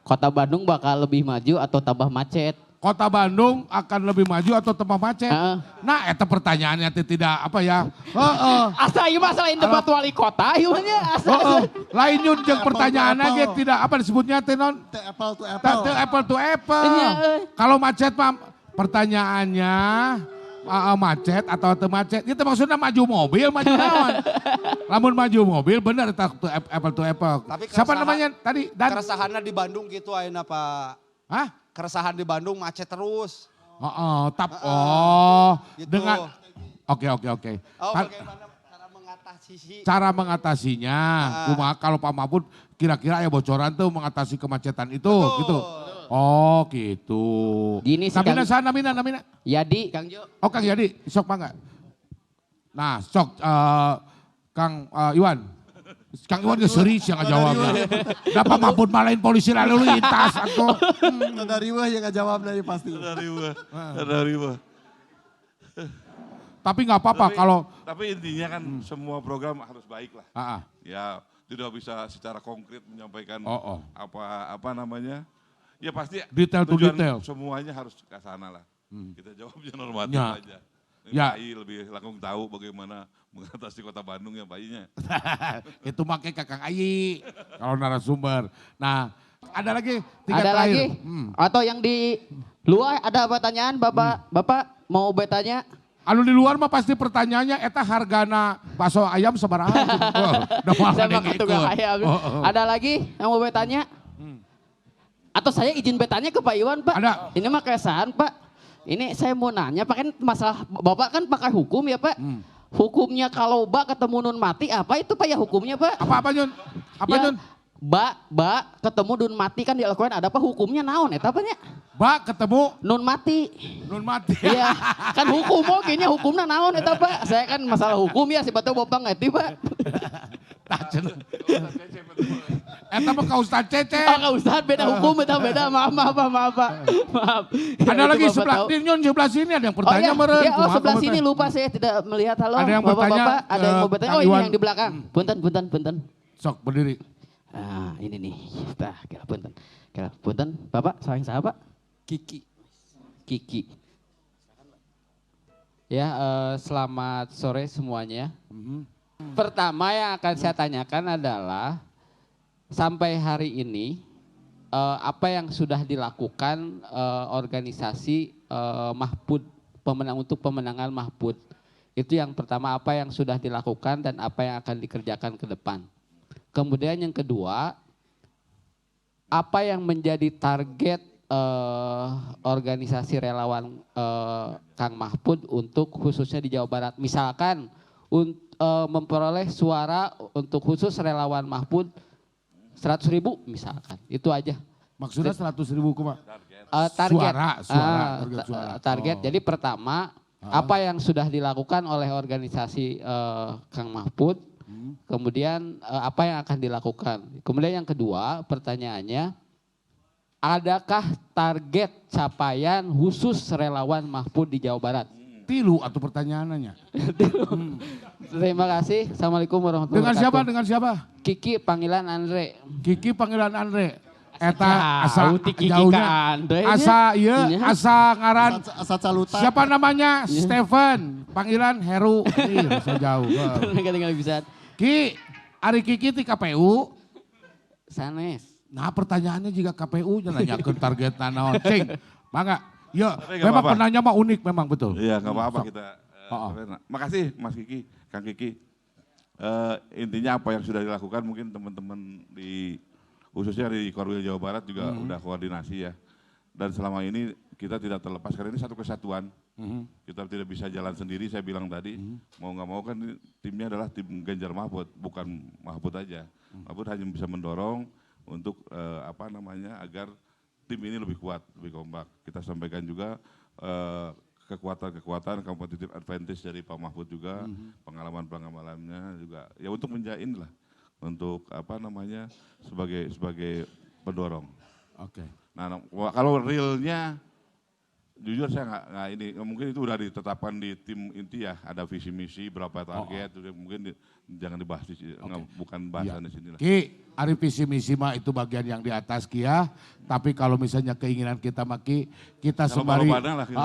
kota Bandung bakal lebih maju atau tambah macet? Kota Bandung akan lebih maju atau tambah macet? Heeh. Nah, eta pertanyaannya teh tidak apa ya. Heeh. Asa ieu mah selain debat wali kota ieu mah nya asa. Heeh. Lain nyun jeung Apple to pertanyaannya ge apple. tidak apa disebutnya teh non? Apple to Teu apple. apple to apple. Iya, Kalau macet mah pertanyaannya macet atau teu macet? Itu maksudnya maju mobil, maju naon? Lamun maju mobil bener eta apple to apple. Tapi Siapa keresahan- namanya tadi? Dan Keresahannya di Bandung gitu ayeuna Pak. Hah? Keresahan di Bandung macet terus. Gitu. Dengan oke. Oh, Kan- bagaimana cara mengatasi cara mengatasinya, kumaha kalau Pak Mahfud kira-kira ya bocoran tuh mengatasi kemacetan itu gitu. Oh gitu. Gini sih, Namina Kang. sana, namina. Yadi Kang Jo. Oh Kang Yadi, sok mangga. Nah sok Kang Iwan. Kang Iwan geseri sih yang ngajawabnya. Dapat Mahfud malain polisi lalu lintas atau. Dari wah yang ngejawab dari pasti. Dari wah. Tapi nggak apa-apa kalau. Tapi intinya kan semua program harus baik lah. Ah, ah. Ya tidak bisa secara konkret menyampaikan Oh. apa namanya. Ya pasti Detail to tujuan detail. semuanya harus ke sana lah. Kita jawabnya normatif Ya. aja. Ya. Pak I lebih langsung tahu bagaimana mengatasi kota Bandung ya Pak I-nya. Itu make Kakang Ayi kalau narasumber. Nah ada lagi tiga Ada terakhir. lagi? Atau yang di luar ada pertanyaan Bapak? Bapak mau bertanya? Anu di luar mah pasti pertanyaannya eta hargana bakso ayam sabaraha. Sama tukang ayam. Ada lagi yang mau bertanya? Atau saya izin bertanya ke Pak Iwan, Pak? Ada. Ini mah keresahan, Pak. Ini saya mau nanya, Pak, kan masalah Bapak kan pakai hukum ya, Pak? Hukumnya kalau Mbak ketemu nun mati, apa itu Pak ya hukumnya, Pak? Apa Nyun? Apa Ya, Nyun? Mbak ketemu nun mati kan dilakukan ada apa hukumnya naon eta apanya? Mbak ketemu Nun mati. nun mati. Iya, kan hukum kayaknya hukumnya naon eta Pak. Saya kan masalah hukum ya sebetulnya Bapak ngerti, Pak. Tajen. Eta mah ka Ustaz Cece. Oh, Kak Ustadz beda hukum, beda. Maaf, Pak. Maaf. Ada Ya, lagi itu Bapak sebelah tahu. di Nyun sebelah sini ada yang Oh bertanya ya, meureun. ya, oh Kumaha sebelah komentar? sini lupa saya tidak melihat. Halo, Ada yang bertanya Bapak, ada yang ke mau bertanya. Kang Oh ini Iwan. yang di belakang. Punten. Sok berdiri. Nah ini nih, nah, punten. Bapak, sayang siapa? Kiki. Ya, selamat sore semuanya. Pertama yang akan saya tanyakan adalah sampai hari ini apa yang sudah dilakukan organisasi Mahfud untuk pemenangan Mahfud. Itu yang pertama, apa yang sudah dilakukan dan apa yang akan dikerjakan ke depan. Kemudian yang kedua, apa yang menjadi target organisasi relawan Kang Mahfud untuk khususnya di Jawa Barat. Misalkan memperoleh suara untuk khusus relawan Mahfud 100.000 misalkan. Itu aja. Maksudnya 100.000 kumaha? Target. Target suara. Target. Oh. Jadi pertama, apa yang sudah dilakukan oleh organisasi Kang Mahfud. Kemudian apa yang akan dilakukan. Kemudian yang kedua pertanyaannya, adakah target capaian khusus relawan Mahfud di Jawa Barat? Tilu atau pertanyaannya. Terima kasih. Assalamualaikum warahmatullahi wabarakatuh. Dengan siapa? Kiki panggilan Andre. Kiki panggilan Andre. Eta Jauh asa ti Kiki jauhnya. ka Andre nya. Asa ieu Nya. asa ngaran. Asa calutan. Siapa namanya? Stephen. Panggilan Heru. Ih, bisa jauh. Tinggal bisa. Ki, Ari Kiki ti KPU. Sanes. Nah pertanyaannya juga KPU nanyakeun target naon. Cing, mangga. Ya, Tapi nggak memang apa-apa. penanya mah unik memang betul. Iya nggak apa-apa Sok. kita. Oh. Makasih Mas Kiki, Kang Kiki. Intinya apa yang sudah dilakukan mungkin teman-teman di khususnya di Korwil Jawa Barat juga udah koordinasi ya. Dan selama ini kita tidak terlepas karena ini satu kesatuan. Kita tidak bisa jalan sendiri, saya bilang tadi. Mau nggak mau kan ini timnya adalah tim Ganjar Mahfud, bukan Mahfud aja. Mahfud hanya bisa mendorong untuk agar tim ini lebih kuat, lebih kompak. Kita sampaikan juga kekuatan-kekuatan competitive advantage dari Pak Mahfud juga, pengalaman-pengalamannya juga. Ya untuk menjain lah, untuk sebagai pendorong. Oke. Nah kalau realnya, jujur saya nggak ini, mungkin itu udah ditetapkan di tim inti ya, ada visi misi berapa target, mungkin jangan dibahas di sini, bukan bahasan di sini lah. Ki, Ari visi misi mah itu bagian yang di atas Kia, tapi kalau misalnya keinginan kita maki, kita sembari Saloba-lobana lah, gitu.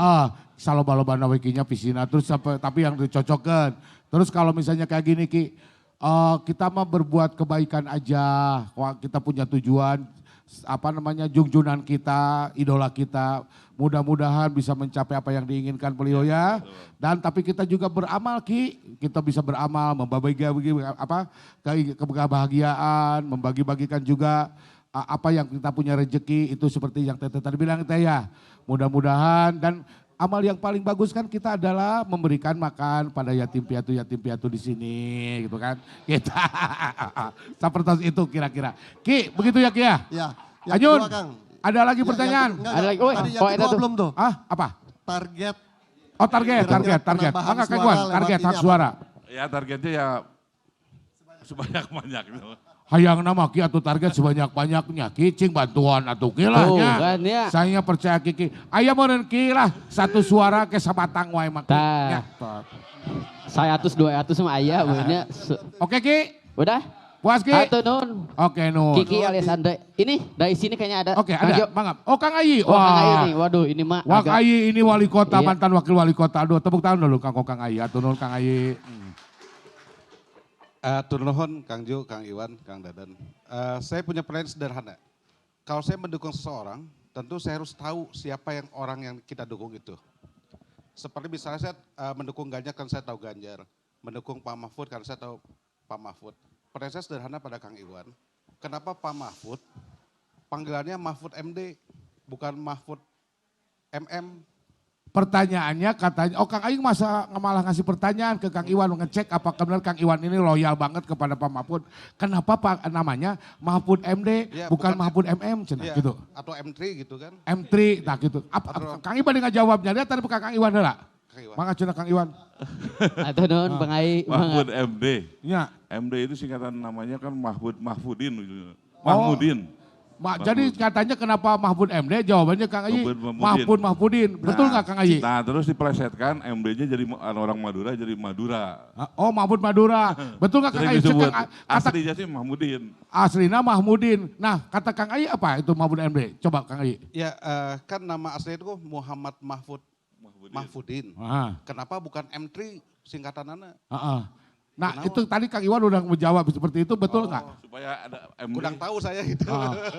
saloba-lobana wikinya visina terus tapi yang dicocokkan. Terus kalau misalnya kayak gini Ki, kita mah berbuat kebaikan aja, wah, kita punya tujuan junjunan kita, idola kita, mudah-mudahan bisa mencapai apa yang diinginkan beliau ya. Dan tapi kita juga beramal Ki, kita bisa beramal membagi kebahagiaan, membagi-bagikan juga apa yang kita punya rezeki itu seperti yang Teteh tadi bilang Teh ya. Mudah-mudahan dan amal yang paling bagus kan kita adalah memberikan makan pada yatim piatu di sini gitu kan. Kita seperti itu kira-kira. Ki, begitu ya Ki ya? Ya, yang Anyun, kedua, Kang. ada lagi pertanyaan? Enggak, Ada lagi? tadi yang itu kedua tuh. belum tuh. Apa? Target Oh target. penambahan Enggak suara Kang, lewat target ini hak apa? suara. Ya targetnya ya sebanyak-banyak gitu. Hayang nama Ki atau target sebanyak-banyaknya. Ki cing bantuan atau Ki lah Tuh, nya. kan, ya. Saya percaya Ki. Aya meureun Ki lah satu suara ke sabatang wae mah Ki. Tah. Ya. 100 200 mah aya beunnya. Oke Ki, Udah? puas Ki? Atuh nun. Oke Nun. Kiki alias Andre. Ini dari sini kayaknya ada. Oke Kang ada, Jo. mangap. Oh Kang Ayi. Oh, Kang Ayi nih. Waduh, ini mah Wak agak- Ayi ini wali kota, Iya. mantan wakil wali kota. Aduh tepuk tangan dulu Kang Ayi. Atur Nun Kang Ayi. Tur nuhun Kang Jo, Kang Iwan, Kang Dadan. Saya punya pertanyaan sederhana. Kalau saya mendukung seseorang, tentu saya harus tahu siapa orang yang kita dukung itu. Seperti misalnya saya mendukung Ganjar kan saya tahu Ganjar. Mendukung Pak Mahfud kan saya tahu Pak Mahfud. Pertanyaan saya sederhana pada Kang Iwan. Kenapa Pak Mahfud panggilannya Mahfud MD bukan Mahfud MM? Pertanyaannya katanya, Kang Aing malah ngasih pertanyaan ke Kang Iwan, ngecek apakah benar Kang Iwan ini loyal banget kepada Pak Mahfud. Kenapa Pak namanya Mahfud MD Ya, bukan bukan- Mahfud MM cenah Iya, gitu. atau M3 gitu kan? M3 nah gitu. Kang Iwan dengan jawabnya dia tadi Kang Iwan heula. Kang Iwan. Mangga cenah Kang Iwan. Atuh nun, Bang Ayi. Mahfud MD. Ya. MD itu singkatan namanya kan Mahfudin. Gitu. Mahmudin. Jadi katanya kenapa Mahfud MD? Jawabannya Kang Ayi Mahfud Mahfudin. Betul nggak Kang Ayi? Nah terus dipelesetkan MD-nya jadi orang Madura jadi Madura. Oh Mahfud Madura. Betul nggak Kang Sering Ayi? disebut. Kata Aslinya sih Mahmudin. Aslina Mahmudin. Nah kata Kang Ayi apa itu Mahfud MD? Coba Kang Ayi. Ya kan nama aslinya itu Muhammad Mahfudin. Ah. Kenapa bukan M3 singkatannya? Nah Kenapa? itu tadi Kang Iwan udah menjawab seperti itu betul nggak? Supaya ada MD. Kurang tahu saya itu.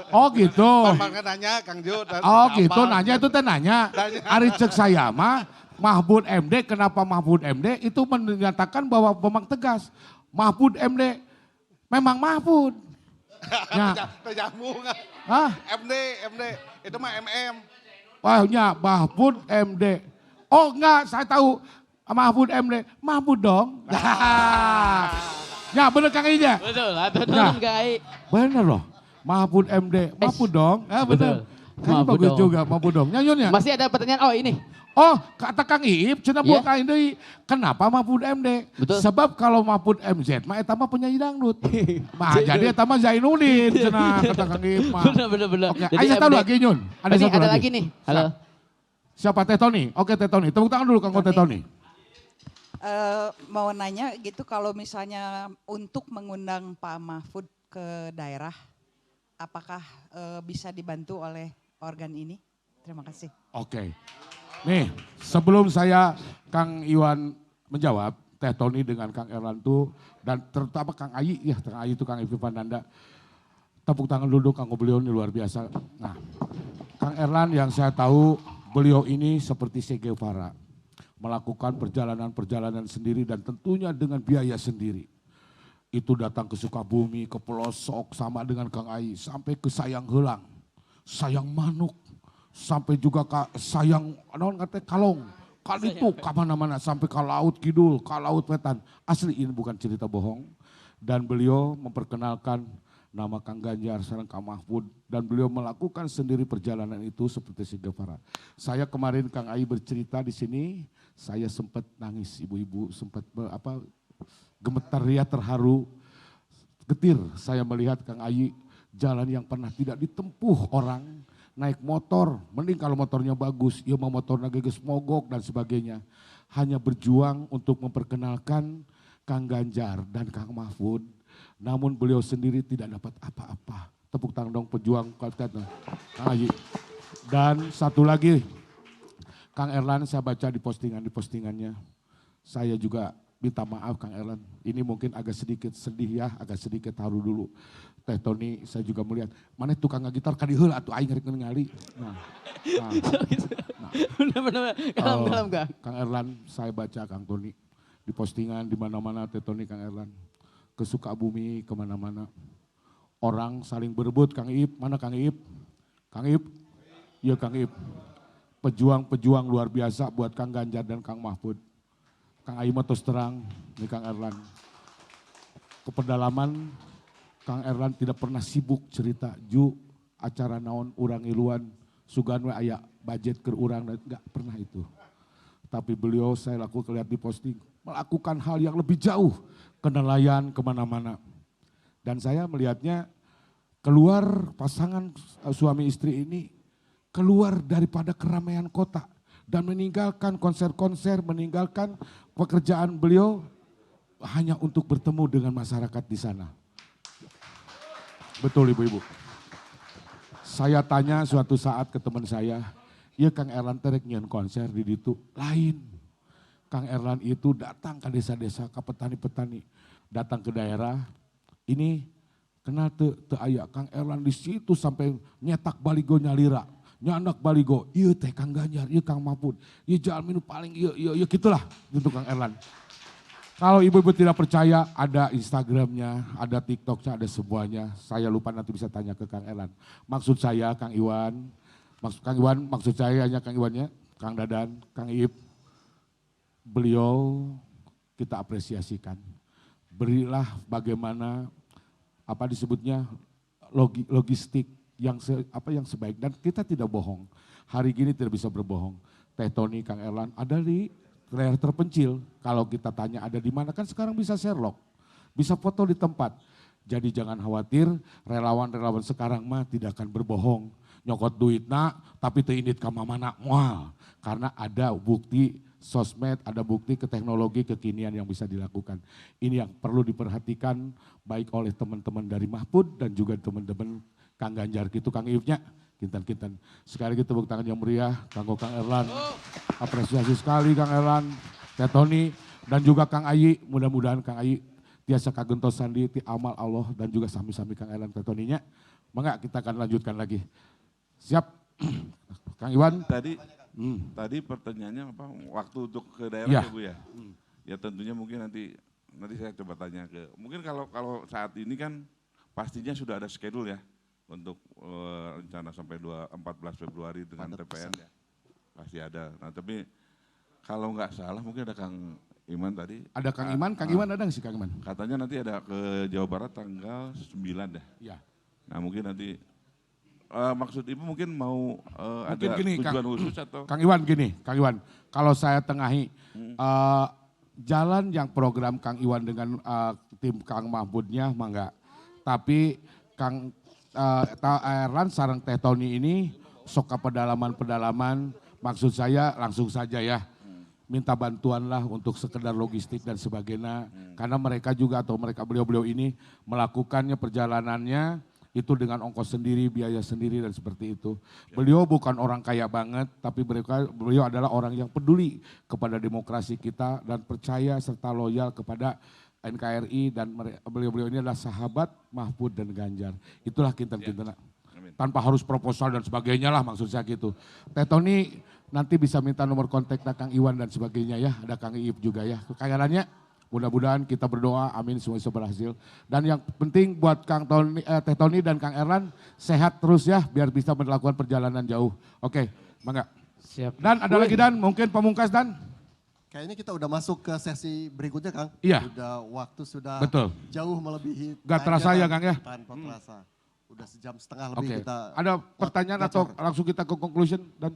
Oh gitu. Makanya nanya Kang Jo. dan Oh apa. gitu nanya itu teh nanya. Ari cek saya mah Mahfud MD kenapa Mahfud MD itu menyatakan bahwa memang tegas. Mahfud MD memang Mahfud. Ya. Terjambung. Hah? MD. Itu mah MM. Wah nya Mahfud MD. Oh enggak saya tahu. Mahfud MD, Mahfud dong. Ya bener Kang Ija. Betul, atuh Nah. nun, Kang Ayi. Bener loh. Mahfud MD, Mahfud dong. Ya bener. Betul. Kan Mahfud bagus dong. juga Mahfud dong. Nyanyun ya. Masih ada pertanyaan, oh ini. Oh kata Kang Iip, cenah Iya. buat Kang Deui. Kenapa Mahfud MD? Betul. Sebab kalau Mahfud MZ mah eta mah penyanyi dangdut. Mah jadi eta mah Zainuddin cenah kata Kang Iip mah. Bener. Oke, Jadi ayo satu MD. lagi Nyun. Ini satu ada lagi nih. Halo. Siapa Teh Tony? Oke Teh Tony. Tepuk tangan dulu Kang Teh Tony. Mau nanya gitu kalau misalnya untuk mengundang Pak Mahfud ke daerah, apakah bisa dibantu oleh organ ini? Terima kasih. Oke. Nih, sebelum saya Kang Iwan menjawab, Teh Tony dengan Kang Erlantu dan terutama Kang Ayi, ya Kang Ayi itu Kang Ivi Nanda. Tepuk tangan dulu Kang beliau ini luar biasa. Nah, Kang Erlan yang saya tahu beliau ini seperti Che Guevara. Melakukan perjalanan-perjalanan sendiri dan tentunya dengan biaya sendiri. Itu datang ke Sukabumi, ke pelosok sama dengan Kang Ayi sampai ke Sayang Helang, Sayang Manuk, sampai juga Sayang Kalong. Kali itu ke mana-mana sampai ke Laut Kidul, ke Laut Wetan. Asli ini bukan cerita bohong. Dan beliau memperkenalkan nama Kang Ganjar, sekarang Kang Mahfud. Dan beliau melakukan sendiri perjalanan itu seperti Che Guevara. Saya kemarin Kang Ayi bercerita di sini, saya sempat nangis, ibu-ibu sempat gemetar ria terharu. Getir saya melihat Kang Ayi jalan yang pernah tidak ditempuh orang. Naik motor, mending kalau motornya bagus, ya mau motornya geges mogok dan sebagainya. Hanya berjuang untuk memperkenalkan Kang Ganjar dan Kang Mahfud. namun beliau sendiri tidak dapat apa-apa. Tepuk tangan dong pejuang Kang Haji. Dan satu lagi, Kang Erlan saya baca di postingannya. Saya juga minta maaf Kang Erlan, ini mungkin agak sedikit sedih ya, agak sedikit haru dulu. Teh Tony saya juga melihat, mana tukang gitar kadiheul atuh aing rek ningali. Benar-benar dalam Kang. Kang Erlan saya baca Kang Tony di postingan di mana-mana Teh Tony Kang Erlan. Ke Sukabumi kemana-mana. Orang saling berebut Kang Iip, mana Kang Iip? Kang Iip? Iya Kang Iip. Pejuang-pejuang luar biasa buat Kang Ganjar dan Kang Mahfud. Kang Aima terus terang, ini Kang Erlan. Kepedalaman, Kang Erlan tidak pernah sibuk cerita, ju acara naon urang iluan, sugan we aya budget keur urang, enggak pernah itu. Tapi beliau saya lihat di posting, melakukan hal yang lebih jauh, ke nelayan kemana-mana. Dan saya melihatnya keluar pasangan suami istri ini, keluar daripada keramaian kota. Dan meninggalkan konser-konser, meninggalkan pekerjaan beliau hanya untuk bertemu dengan masyarakat di sana. Betul ibu-ibu. Saya tanya suatu saat ke teman saya, ya Kang Erlan terek nyian konser di ditu. Lain. Kang Erlan itu datang ke desa-desa, ke petani-petani. Datang ke daerah, ini kenal te aya Kang Erlan di situ sampai nyetak baligo nyalira. Nyandak baligo, iya teh Kang Ganjar, iya Kang Mahfud, iya Jalmi nu paling iya gitulah untuk Kang Erlan. Kalau ibu-ibu tidak percaya ada Instagramnya, ada TikToknya, ada semuanya. Saya lupa nanti bisa tanya ke Kang Erlan. Maksud saya Kang Iwan, maksud saya hanya Kang Iwannya, Kang Dadan, Kang Iip. Beliau kita apresiasikan. Berilah bagaimana apa disebutnya logistik yang sebaik dan kita tidak bohong. Hari gini tidak bisa berbohong. Teh Tony, Kang Erlan ada di daerah terpencil. Kalau kita tanya ada di mana kan sekarang bisa Sherlock, bisa foto di tempat. Jadi jangan khawatir, relawan-relawan sekarang mah tidak akan berbohong. Nyokot duit nak, tapi teu indit ka mamana moal. Karena ada bukti sosmed, ada bukti ke teknologi kekinian yang bisa dilakukan. Ini yang perlu diperhatikan baik oleh teman-teman dari Mahfud dan juga teman-teman Kang Ganjar gitu, Kang Iipnya, kintan-kintan. Sekali lagi tepuk tangan yang meriah, kanggo Kang Erlan. Apresiasi sekali Kang Erlan, Teh Tony, dan juga Kang Ayi. Mudah-mudahan Kang Ayi tiasa kagentosan di amal Allah dan juga sami-sami Kang Erlan Teh Tony-nya. Mangga kita akan lanjutkan lagi. Siap, Kang Iwan. Tadi pertanyaannya apa? Waktu untuk ke daerah ya Bu ya? Ya tentunya mungkin nanti saya coba tanya ke, mungkin kalau saat ini kan pastinya sudah ada schedule ya. Untuk rencana sampai 14 Februari dengan TPN ya, pasti ada. Nah tapi kalau nggak salah mungkin ada Kang Iman tadi. Ada Kang Iman, Kang Iman ada nggak sih Kang Iman? Katanya nanti ada ke Jawa Barat tanggal 9 deh. Iya. Nah mungkin nanti, maksud Ibu mungkin mau mungkin ada gini, tujuan khusus atau? Kang Iwan gini, Kang Iwan, kalau saya tengahi, jalan yang program Kang Iwan dengan tim Kang Mahfudnya mah enggak. Tapi Kang Erlan sareng Teh Tony ini sok ke pedalaman-pedalaman, maksud saya langsung saja ya. Minta bantuan lah untuk sekedar logistik dan sebagainya. Karena mereka juga atau beliau-beliau ini melakukannya perjalanannya itu dengan ongkos sendiri, biaya sendiri dan seperti itu. Beliau bukan orang kaya banget, tapi beliau adalah orang yang peduli kepada demokrasi kita dan percaya serta loyal kepada NKRI dan beliau-beliau ini adalah sahabat Mahfud dan Ganjar. Itulah kinten-kinten. Tanpa harus proposal dan sebagainya lah maksud saya gitu. Teh Tony nanti bisa minta nomor kontak Kang Iwan dan sebagainya ya. Ada Kang Iip juga ya. Kekayaannya mudah-mudahan kita berdoa amin semua bisa berhasil. Dan yang penting buat Teh Tony dan Kang Erlan sehat terus ya biar bisa melakukan perjalanan jauh. Oke, mangga. Siap. Dan ada lagi Dan, mungkin pamungkas Dan. Kayaknya kita udah masuk ke sesi berikutnya Kang. Iya. Udah waktu sudah Betul. jauh melebihi. Gak terasa ya Kang ya? Tanpa terasa. Udah sejam setengah lebih Oke. kita. Ada pertanyaan atau gacor. langsung kita ke conclusion Dan?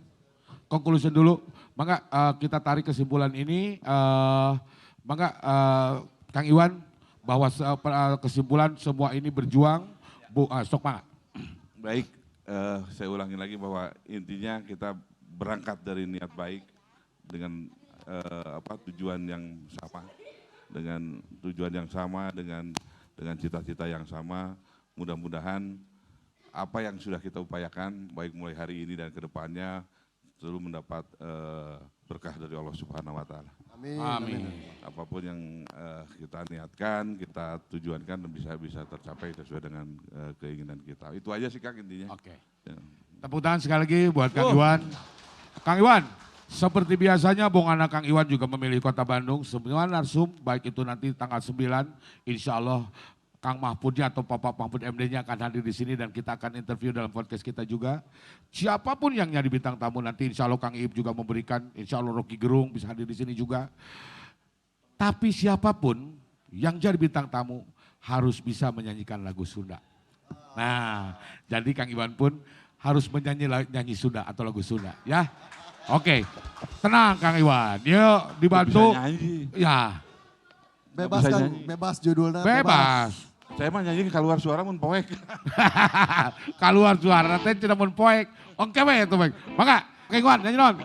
Conclusion dulu. Maka kita tarik kesimpulan ini. Maka Kang Iwan bahwa kesimpulan semua ini berjuang. Sok mangga. Baik, saya ulangi lagi bahwa intinya kita berangkat dari niat baik dengan tujuan yang sama, dengan dengan cita-cita yang sama. Mudah-mudahan apa yang sudah kita upayakan, baik mulai hari ini dan kedepannya, selalu mendapat berkah dari Allah Subhanahu Wa Taala. Amin. Apapun yang kita niatkan, kita tujuankan dan bisa tercapai sesuai dengan keinginan kita. Itu aja sih Kang intinya. Oke. Ya. Tepuk tangan sekali lagi buat Kang Iwan. Kang Iwan, seperti biasanya Bongana Kang Iwan juga memilih Kota Bandung. Semua narsum, baik itu nanti tanggal 9, insya Allah Kang Mahfudnya atau Bapak Mahfud MD-nya akan hadir di sini dan kita akan interview dalam podcast kita juga. Siapapun yang jadi bintang tamu nanti insya Allah Kang Iip juga memberikan, insya Allah Rocky Gerung bisa hadir di sini juga. Tapi siapapun yang jadi bintang tamu harus bisa menyanyikan lagu Sunda. Nah, jadi Kang Iwan pun harus nyanyi Sunda atau lagu Sunda ya. Oke, tenang Kang Iwan, yuk dibantu. Bisa nyanyi. Ya. Bebas Bisa Kang, nyanyi. bebas judulnya. Bebas. Saya mah nyanyi keluar suara mun poek. Keluar suara teh tidak mun poek. Oke we itu baik. Maka Kang Iwan nyanyi non.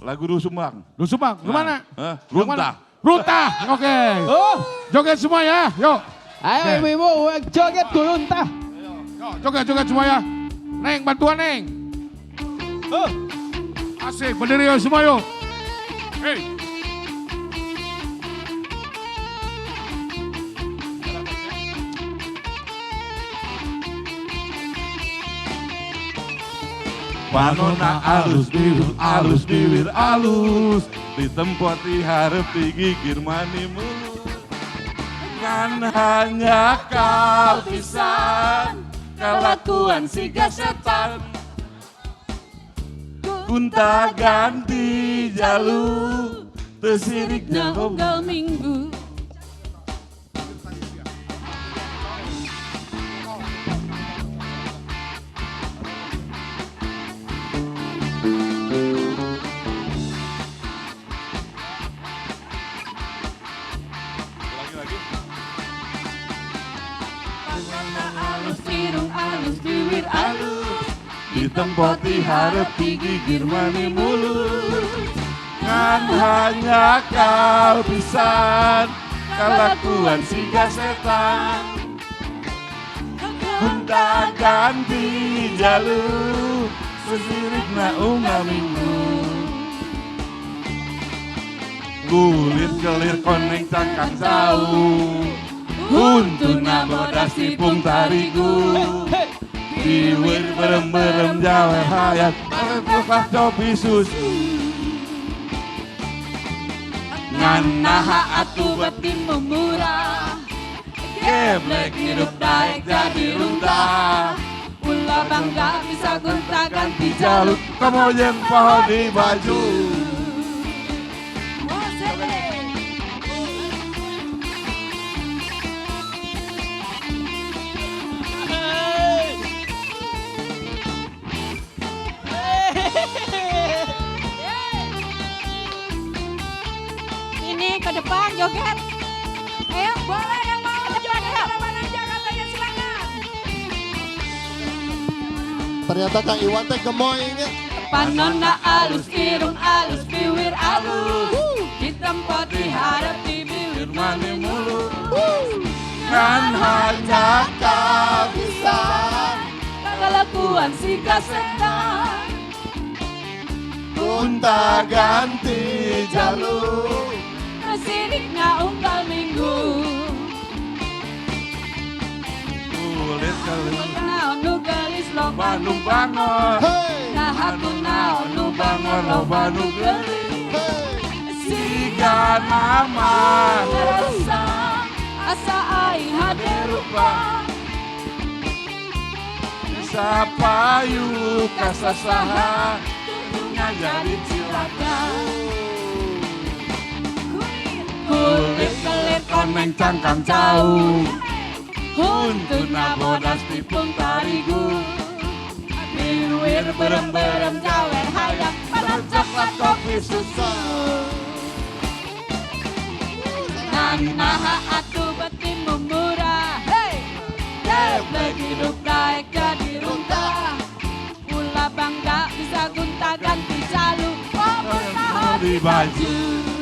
Lagu Duh Sumbang. Lu Subang, lu mana? Runtah. Runtah. Oke. Joget semua ya. Yuk. Ayo Oke. ibu-ibu joget guluntah. Yuk, joget semua ya. Neng bantuan Neng. Asik, berdiri yuk semua yuk. Hei. Panona alus bibir alus, ditempati harap digigir mani mulus. Kan hanya kau pisan, kelakuan si setan. Gunta ganti jalur, tesiriknya unggal minggu. Alus irung alus bibir alus, ditempati harap digigir mani mulus. Kan hanya kau pisan, kelakuan si setan. Gunta ganti jalur, sesirikna unggal minggu. Kulit kelir koneng cangkang jauh, untuna bodas tipung tarigu. Diwir berem-berem jawa hayat, lepas copi susu. nganaha atuh beti memurah, geblek hidup daek jadi runtah. Ulah bangga bisa gonta ganti jalur, Kamu yang pohon di baju. Ini ke depan joget. Ayo boleh yang mau joget kapan aja katanya silakan. Ternyata Kang Iwan teh gemoy ini. Panonna alus irung alus bibir alus, ditempat diharap di bibir Mani mulus. kan hanya kau bisa kelakuan si kasetan. Gunta ganti jalur. Sirikna unggal minggu, Kulit kelir naon nu gelis lo Bandung bangor. Hey, nah aku naon nu bangor lo Bandung gelis. Siga nama Ngerasa asa aing hade rupa, Sapayu kasasaha ngajari cilaka. Kulit kelit koneng cangkang jauh. Huntuna bodas tipung tarigu, biwir berem-berem jawer hayang pada coklat kopi susu. Nanaha atuh beti memurah, geblek hidup daek jadi runtah. Ulah bangga bisa gunta ganti jalur, oh Di baju. baju.